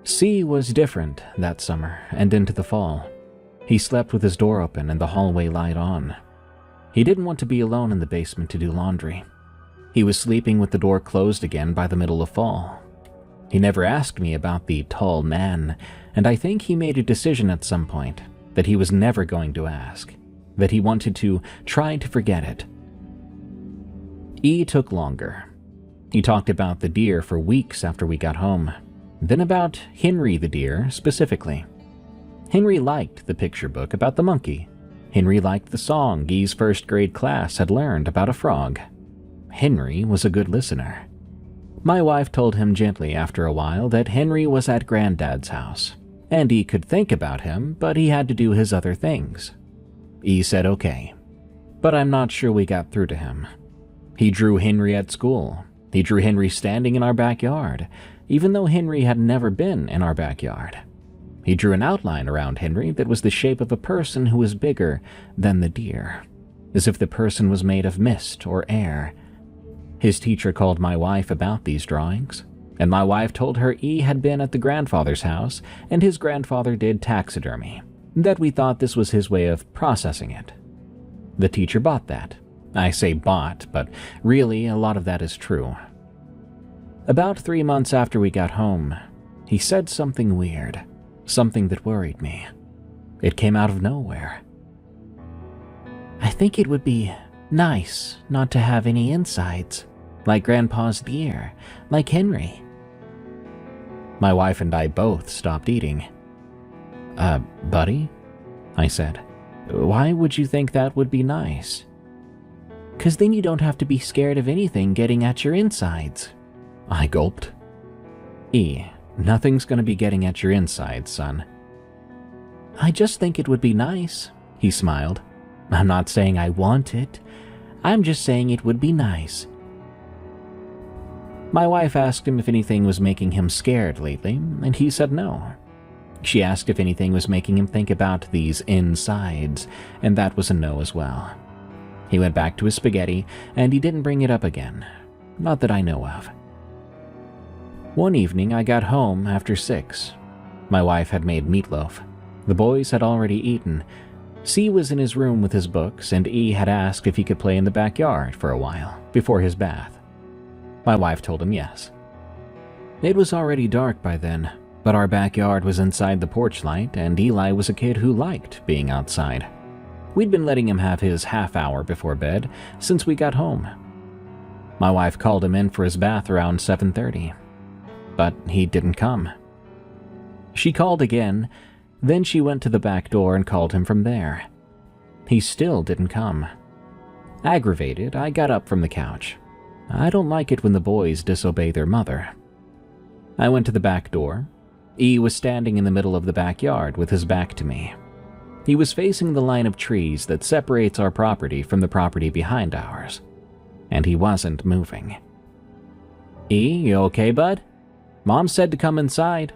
Speaker 1: C was different that summer and into the fall. He slept with his door open and the hallway light on. He didn't want to be alone in the basement to do laundry. He was sleeping with the door closed again by the middle of fall. He never asked me about the tall man, and I think he made a decision at some point that he was never going to ask, that he wanted to try to forget it. E took longer. He talked about the deer for weeks after we got home, then about Henry the deer specifically. Henry liked the picture book about the monkey. Henry liked the song E's first grade class had learned about a frog. Henry was a good listener. My wife told him gently after a while that Henry was at Granddad's house, and he could think about him, but he had to do his other things. E said okay, but I'm not sure we got through to him. He drew Henry at school. He drew Henry standing in our backyard, even though Henry had never been in our backyard. He drew an outline around Henry that was the shape of a person who was bigger than the deer, as if the person was made of mist or air. His teacher called my wife about these drawings, and my wife told her E had been at the grandfather's house and his grandfather did taxidermy, that we thought this was his way of processing it. The teacher bought that. I say bought, but really a lot of that is true. About 3 months after we got home, he said something weird, something that worried me. It came out of nowhere. I think it would be nice not to have any insides, like Grandpa's deer, like Henry. My wife and I both stopped eating. Buddy? I said. Why would you think that would be nice? 'Cause then you don't have to be scared of anything getting at your insides. I gulped. E, nothing's gonna be getting at your insides, son. I just think it would be nice, he smiled. I'm not saying I want it. I'm just saying it would be nice. My wife asked him if anything was making him scared lately, and he said no. She asked if anything was making him think about these insides, and that was a no as well. He went back to his spaghetti, and he didn't bring it up again. Not that I know of. One evening, I got home after 6. My wife had made meatloaf. The boys had already eaten. C was in his room with his books, and E had asked if he could play in the backyard for a while, before his bath. My wife told him yes. It was already dark by then, but our backyard was inside the porch light, and Eli was a kid who liked being outside. We'd been letting him have his half hour before bed since we got home. My wife called him in for his bath around 7:30, but he didn't come. She called again, then she went to the back door and called him from there. He still didn't come. Aggravated, I got up from the couch. I don't like it when the boys disobey their mother. I went to the back door. E was standing in the middle of the backyard with his back to me. He was facing the line of trees that separates our property from the property behind ours, and he wasn't moving. "E, you okay, bud? Mom said to come inside."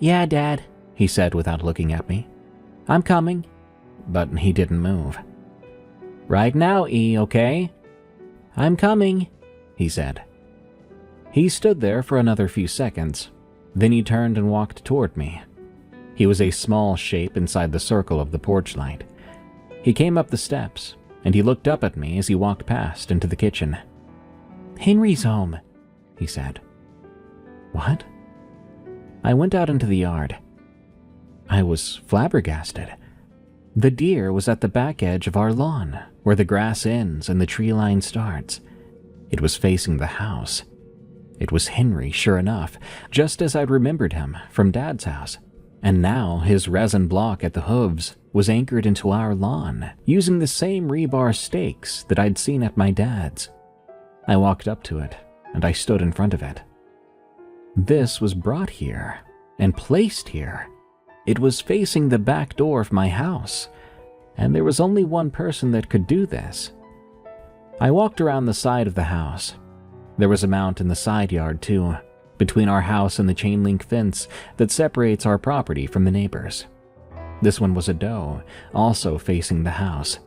Speaker 1: "Yeah, Dad," he said without looking at me. "I'm coming." But he didn't move. "Right now, E, okay?" "I'm coming," he said. He stood there for another few seconds. Then he turned and walked toward me. He was a small shape inside the circle of the porch light. He came up the steps, and he looked up at me as he walked past into the kitchen. "Henry's home," he said. "What?" I went out into the yard. I was flabbergasted. The deer was at the back edge of our lawn, where the grass ends and the tree line starts. It was facing the house. It was Henry, sure enough, just as I'd remembered him from Dad's house. And now his resin block at the hooves was anchored into our lawn, using the same rebar stakes that I'd seen at my dad's. I walked up to it, and I stood in front of it. This was brought here and placed here. It was facing the back door of my house, and there was only one person that could do this. I walked around the side of the house. There was a mount in the side yard, too, between our house and the chain-link fence that separates our property from the neighbors. This one was a doe, also facing the house.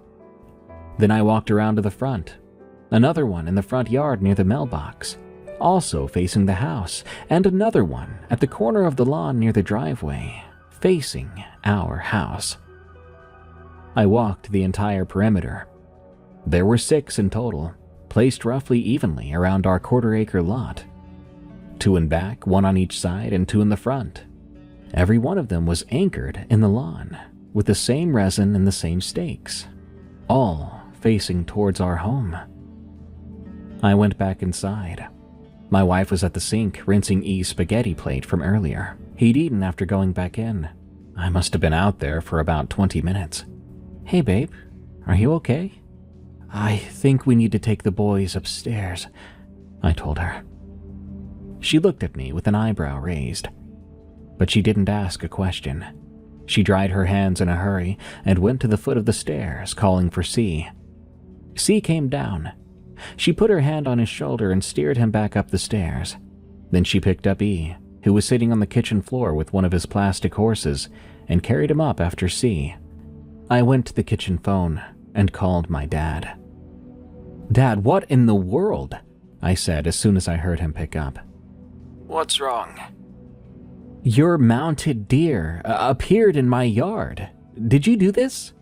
Speaker 1: Then I walked around to the front. Another one in the front yard near the mailbox, also facing the house, and another one at the corner of the lawn near the driveway, facing our house. I walked the entire perimeter. There were 6 in total, placed roughly evenly around our quarter-acre lot. 2 in back, 1 on each side, and 2 in the front. Every one of them was anchored in the lawn, with the same resin and the same stakes, all facing towards our home. I went back inside. My wife was at the sink rinsing E's spaghetti plate from earlier. He'd eaten after going back in. I must have been out there for about 20 minutes. "Hey, babe, are you okay?" "I think we need to take the boys upstairs," I told her. She looked at me with an eyebrow raised, but she didn't ask a question. She dried her hands in a hurry and went to the foot of the stairs, calling for C. C came down. She put her hand on his shoulder and steered him back up the stairs. Then she picked up E, who was sitting on the kitchen floor with one of his plastic horses, and carried him up after C. I went to the kitchen phone and called my dad. "Dad, what in the world?" I said as soon as I heard him pick up.
Speaker 2: "What's wrong?"
Speaker 1: "Your mounted deer appeared in my yard. Did you do this?"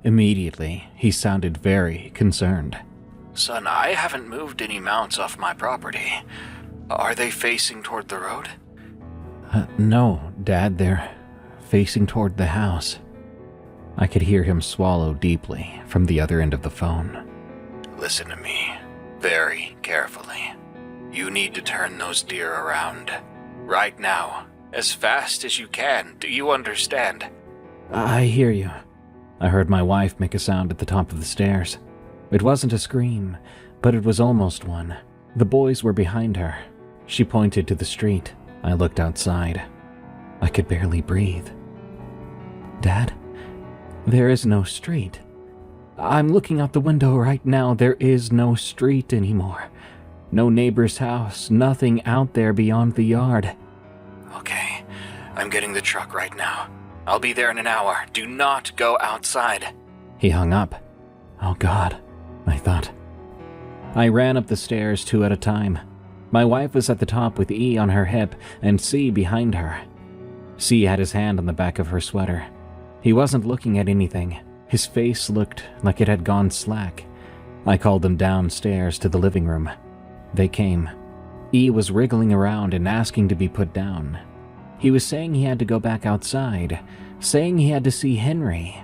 Speaker 1: Immediately, he sounded very concerned.
Speaker 2: "Son, I haven't moved any mounts off my property. Are they facing toward the road?"
Speaker 1: No, Dad, they're facing toward the house." I could hear him swallow deeply from the other end of the phone.
Speaker 2: "Listen to me very carefully. You need to turn those deer around. Right now. As fast as you can. Do you understand?"
Speaker 1: "I hear you." I heard my wife make a sound at the top of the stairs. It wasn't a scream, but it was almost one. The boys were behind her. She pointed to the street. I looked outside. I could barely breathe. "Dad, there is no street. I'm looking out the window right now. There is no street anymore. No neighbor's house, nothing out there beyond the yard."
Speaker 2: "Okay, I'm getting the truck right now. I'll be there in an hour. Do not go outside."
Speaker 1: He hung up. Oh God, I thought. I ran up the stairs 2 at a time. My wife was at the top with E on her hip and C behind her. C had his hand on the back of her sweater. He wasn't looking at anything. His face looked like it had gone slack. I called them downstairs to the living room. They came. E was wriggling around and asking to be put down. He was saying he had to go back outside, saying he had to see Henry.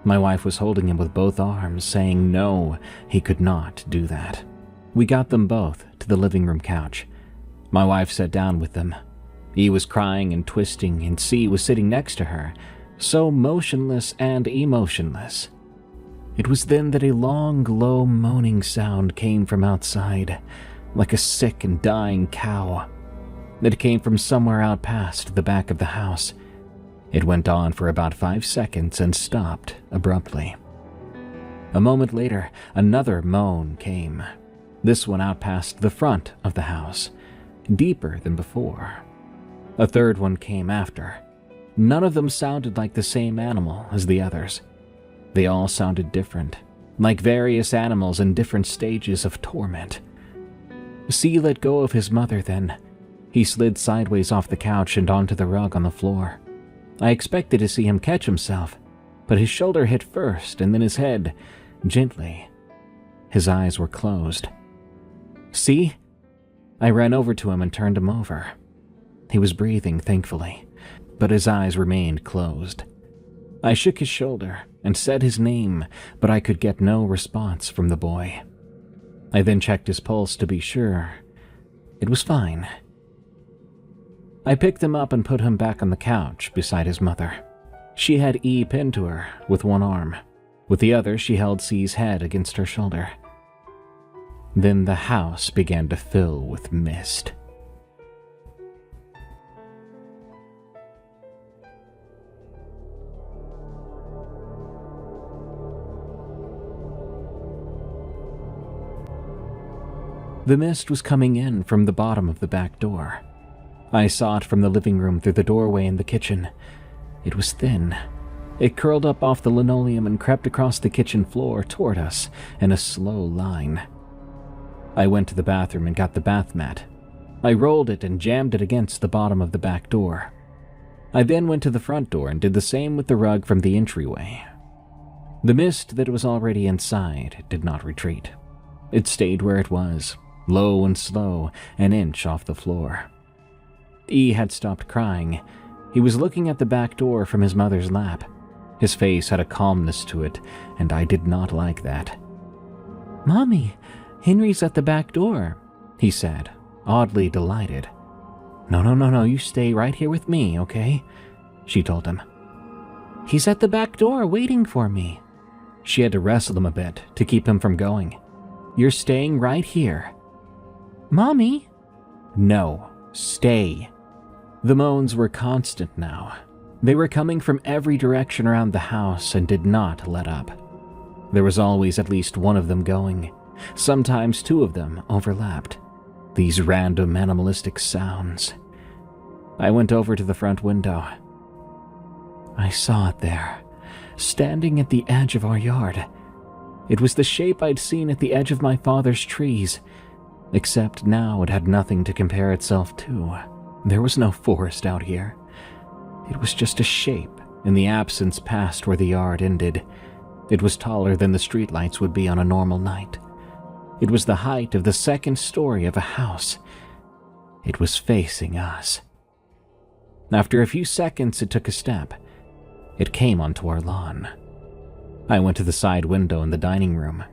Speaker 1: My wife was holding him with both arms, saying no, he could not do that. We got them both to the living room couch. My wife sat down with them. E was crying and twisting, and C was sitting next to her, so motionless and emotionless. It was then that a long, low moaning sound came from outside, like a sick and dying cow. It came from somewhere out past the back of the house. It went on for about 5 seconds and stopped abruptly. A moment later, another moan came, this one out past the front of the house, deeper than before. A third one came after. None of them sounded like the same animal as the others. They all sounded different, like various animals in different stages of torment. C let go of his mother then. He slid sideways off the couch and onto the rug on the floor. I expected to see him catch himself, but his shoulder hit first and then his head, gently. His eyes were closed. "See?" I ran over to him and turned him over. He was breathing, thankfully, but his eyes remained closed. I shook his shoulder and said his name, but I could get no response from the boy. I then checked his pulse to be sure. It was fine. I picked him up and put him back on the couch beside his mother. She had E pinned to her with one arm. With the other, she held C's head against her shoulder. Then the house began to fill with mist. The mist was coming in from the bottom of the back door. I saw it from the living room through the doorway in the kitchen. It was thin. It curled up off the linoleum and crept across the kitchen floor toward us in a slow line. I went to the bathroom and got the bath mat. I rolled it and jammed it against the bottom of the back door. I then went to the front door and did the same with the rug from the entryway. The mist that was already inside did not retreat. It stayed where it was, low and slow, an inch off the floor. E had stopped crying. He was looking at the back door from his mother's lap. His face had a calmness to it, and I did not like that. "Mommy, Henry's at the back door," he said, oddly delighted. No, you stay right here with me, okay?" she told him. "He's at the back door waiting for me." She had to wrestle him a bit to keep him from going. "You're staying right here." "Mommy?" "No, stay." The moans were constant now. They were coming from every direction around the house and did not let up. There was always at least one of them going. Sometimes two of them overlapped. These random animalistic sounds. I went over to the front window. I saw it there, standing at the edge of our yard. It was the shape I'd seen at the edge of my father's trees, except now it had nothing to compare itself to. There was no forest out here. It was just a shape in the absence past where the yard ended. It was taller than the streetlights would be on a normal night. It was the height of the second story of a house. It was facing us. After a few seconds, it took a step. It came onto our lawn. I went to the side window in the dining room.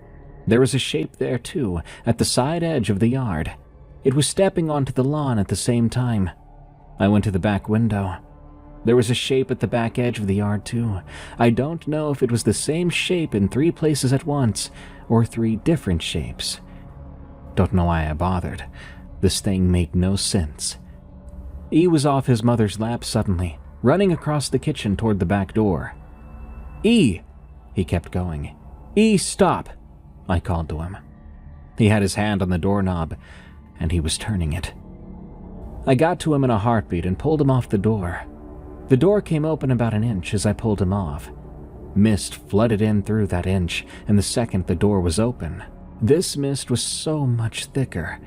Speaker 1: There was a shape there too, at the side edge of the yard. It was stepping onto the lawn at the same time. I went to the back window. There was a shape at the back edge of the yard too. I don't know if it was the same shape in 3 places at once, or 3 different shapes. Don't know why I bothered. This thing made no sense. E was off his mother's lap suddenly, running across the kitchen toward the back door. "E!" he kept going. "E, stop!" I called to him. He had his hand on the doorknob, and he was turning it. I got to him in a heartbeat and pulled him off the door. The door came open about an inch as I pulled him off. Mist flooded in through that inch, and the second the door was open, this mist was so much thicker,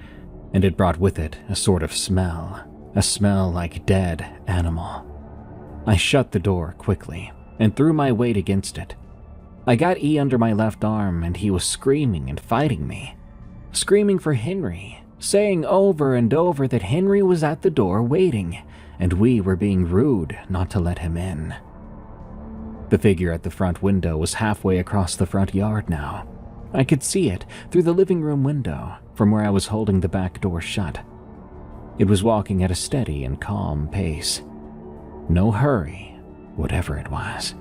Speaker 1: and it brought with it a sort of smell, a smell like dead animal. I shut the door quickly and threw my weight against it. I got E under my left arm, and he was screaming and fighting me, screaming for Henry, saying over and over that Henry was at the door waiting, and we were being rude not to let him in. The figure at the front window was halfway across the front yard now. I could see it through the living room window from where I was holding the back door shut. It was walking at a steady and calm pace. No hurry, whatever it was.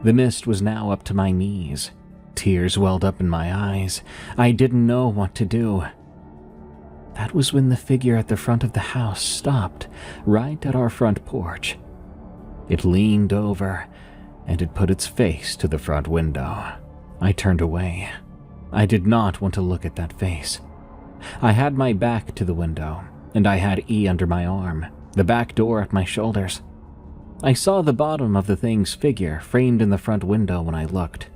Speaker 1: The mist was now up to my knees. Tears welled up in my eyes. I didn't know what to do. That was when the figure at the front of the house stopped, right at our front porch. It leaned over, and it put its face to the front window. I turned away. I did not want to look at that face. I had my back to the window, and I had E under my arm, the back door at my shoulders. I saw the bottom of the thing's figure framed in the front window when I looked.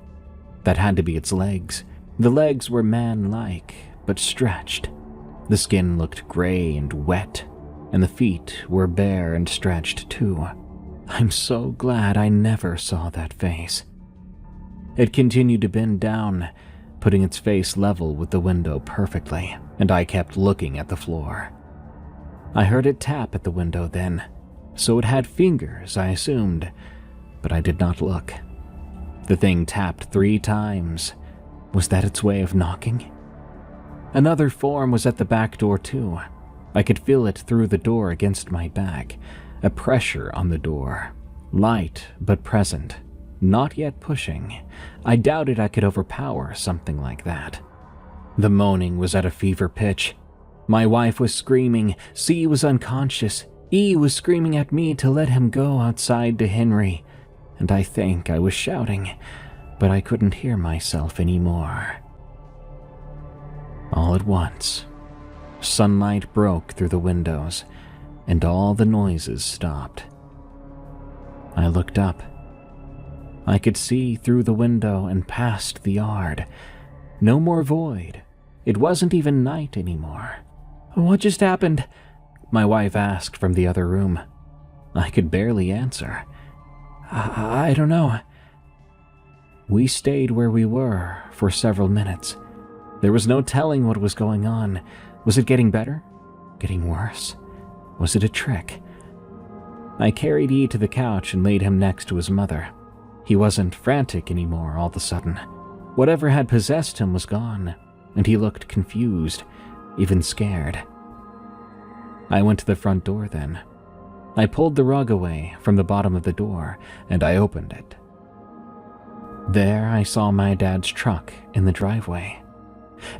Speaker 1: That had to be its legs. The legs were man-like, but stretched. The skin looked gray and wet, and the feet were bare and stretched too. I'm so glad I never saw that face. It continued to bend down, putting its face level with the window perfectly, and I kept looking at the floor. I heard it tap at the window then, so it had fingers, I assumed, but I did not look. The thing tapped 3 times. Was that its way of knocking? Another form was at the back door too. I could feel it through the door against my back, a pressure on the door. Light, but present. Not yet pushing. I doubted I could overpower something like that. The moaning was at a fever pitch. My wife was screaming. C was unconscious. E was screaming at me to let him go outside to Henry. And I think I was shouting, but I couldn't hear myself anymore. All at once, sunlight broke through the windows, and all the noises stopped. I looked up. I could see through the window and past the yard. No more void. It wasn't even night anymore. "What just happened?" my wife asked from the other room. I could barely answer. I don't know." We stayed where we were for several minutes. There was no telling what was going on. Was it getting better? Getting worse? Was it a trick? I carried E to the couch and laid him next to his mother. He wasn't frantic anymore all of a sudden. Whatever had possessed him was gone, and he looked confused, even scared. I went to the front door then. I pulled the rug away from the bottom of the door, and I opened it. There I saw my dad's truck in the driveway.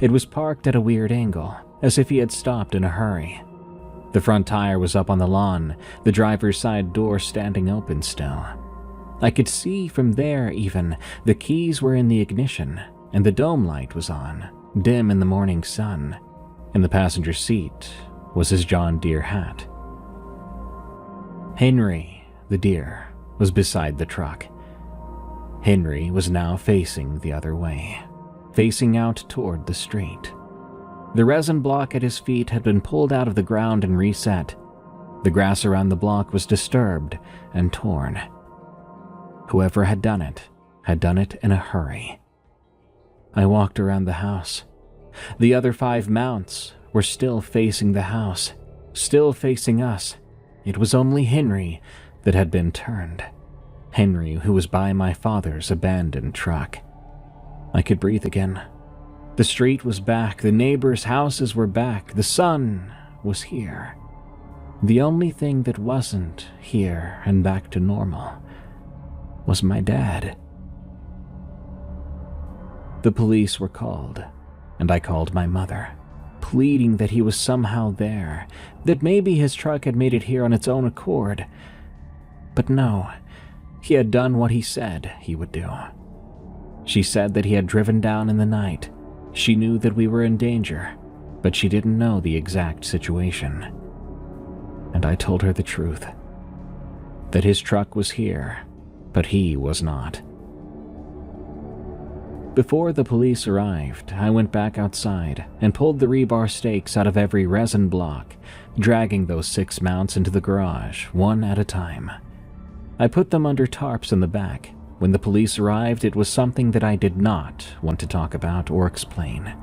Speaker 1: It was parked at a weird angle, as if he had stopped in a hurry. The front tire was up on the lawn, the driver's side door standing open still. I could see from there even the keys were in the ignition, and the dome light was on, dim in the morning sun. In the passenger seat was his John Deere hat. Henry, the deer, was beside the truck. Henry was now facing the other way, facing out toward the street. The resin block at his feet had been pulled out of the ground and reset. The grass around the block was disturbed and torn. Whoever had done it in a hurry. I walked around the house. The other 5 mounts were still facing the house, still facing us. It was only Henry that had been turned. Henry, who was by my father's abandoned truck. I could breathe again. The street was back, the neighbors' houses were back, the sun was here. The only thing that wasn't here and back to normal was my dad. The police were called, and I called my mother, pleading that he was somehow there, that maybe his truck had made it here on its own accord. But no, he had done what he said he would do. She said that he had driven down in the night. She knew that we were in danger, but she didn't know the exact situation. And I told her the truth, that his truck was here, but he was not. Before the police arrived, I went back outside and pulled the rebar stakes out of every resin block, dragging those 6 mounts into the garage, one at a time. I put them under tarps in the back. When the police arrived, it was something that I did not want to talk about or explain.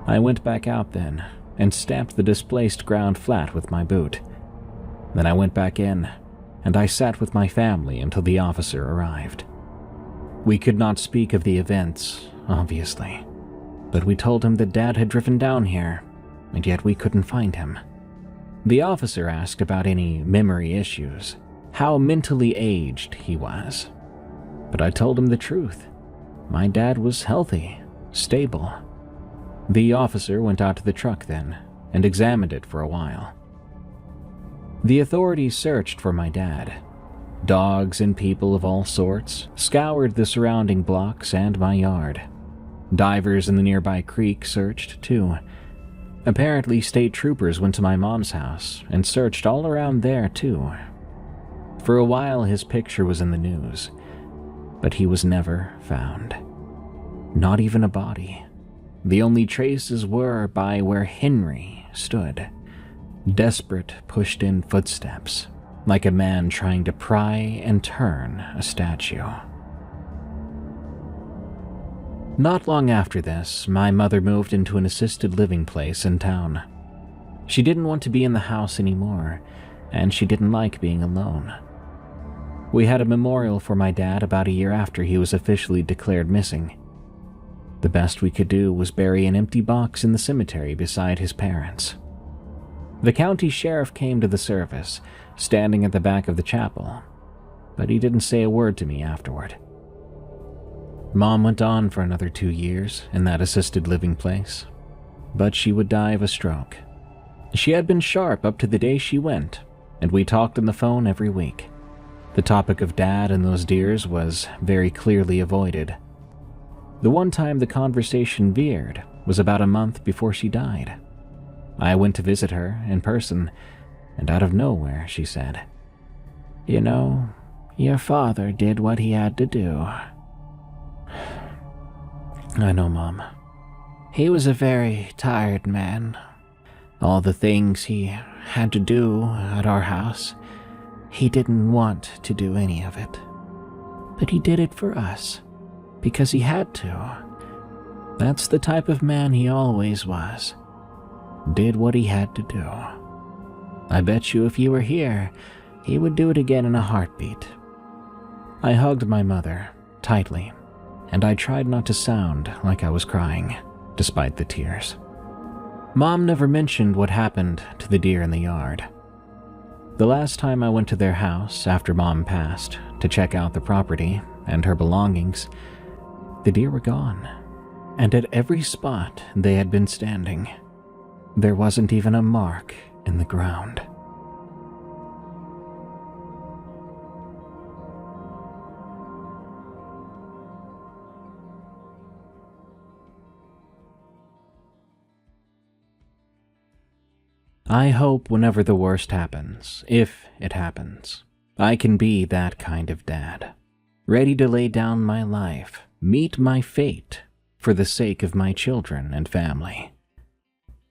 Speaker 1: I went back out then and stamped the displaced ground flat with my boot. Then I went back in and I sat with my family until the officer arrived. We could not speak of the events, obviously, but we told him that Dad had driven down here, and yet we couldn't find him. The officer asked about any memory issues, how mentally aged he was, but I told him the truth. My dad was healthy, stable. The officer went out to the truck then and examined it for a while. The authorities searched for my dad. Dogs and people of all sorts scoured the surrounding blocks and my yard. Divers in the nearby creek searched too. Apparently, state troopers went to my mom's house and searched all around there too. For a while, his picture was in the news, but he was never found. Not even a body. The only traces were by where Henry stood. Desperate, pushed-in footsteps, like a man trying to pry and turn a statue. Not long after this, my mother moved into an assisted living place in town. She didn't want to be in the house anymore, and she didn't like being alone. We had a memorial for my dad about a year after he was officially declared missing. The best we could do was bury an empty box in the cemetery beside his parents. The county sheriff came to the service, standing at the back of the chapel, but he didn't say a word to me afterward. Mom went on for another 2 years in that assisted living place, but she would die of a stroke. She had been sharp up to the day she went, and we talked on the phone every week. The topic of Dad and those deers was very clearly avoided. The one time the conversation veered was about a month before she died. I went to visit her in person, and out of nowhere she said, "You know, your father did what he had to do." I know, Mom. He was a very tired man. All the things he had to do at our house, he didn't want to do any of it. But he did it for us, because he had to. That's the type of man he always was. Did what he had to do. I bet you if you were here, he would do it again in a heartbeat. I hugged my mother tightly, and I tried not to sound like I was crying, despite the tears. Mom never mentioned what happened to the deer in the yard. The last time I went to their house after Mom passed to check out the property and her belongings, the deer were gone, and at every spot they had been standing, there wasn't even a mark in the ground. I hope whenever the worst happens, if it happens, I can be that kind of dad, ready to lay down my life, meet my fate for the sake of my children and family.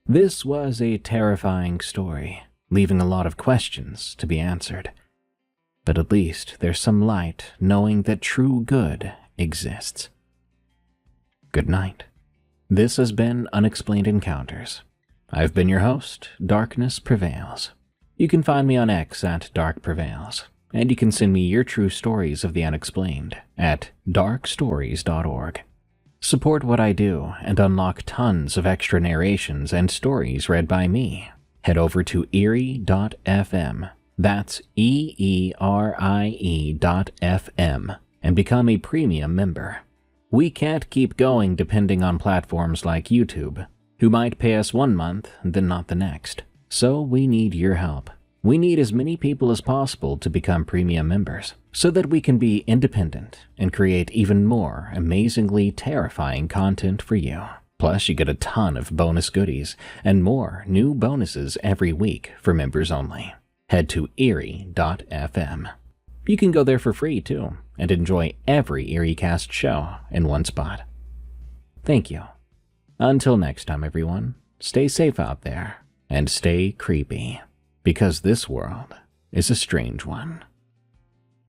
Speaker 1: This was a terrifying story, leaving a lot of questions to be answered. But at least there's some light knowing that true good exists. Good night. This has been Unexplained Encounters. I've been your host, Darkness Prevails. You can find me on X at Dark Prevails, and you can send me your true stories of the unexplained at darkstories.org. Support what I do and unlock tons of extra narrations and stories read by me. Head over to eerie.fm, that's EERIE.fm, and become a premium member. We can't keep going depending on platforms like YouTube, who might pay us 1 month, then not the next. So we need your help. We need as many people as possible to become premium members, so that we can be independent and create even more amazingly terrifying content for you. Plus, you get a ton of bonus goodies and more new bonuses every week for members only. Head to eerie.fm. You can go there for free too, and enjoy every EerieCast show in one spot. Thank you. Until next time, everyone, stay safe out there and stay creepy, because this world is a strange one.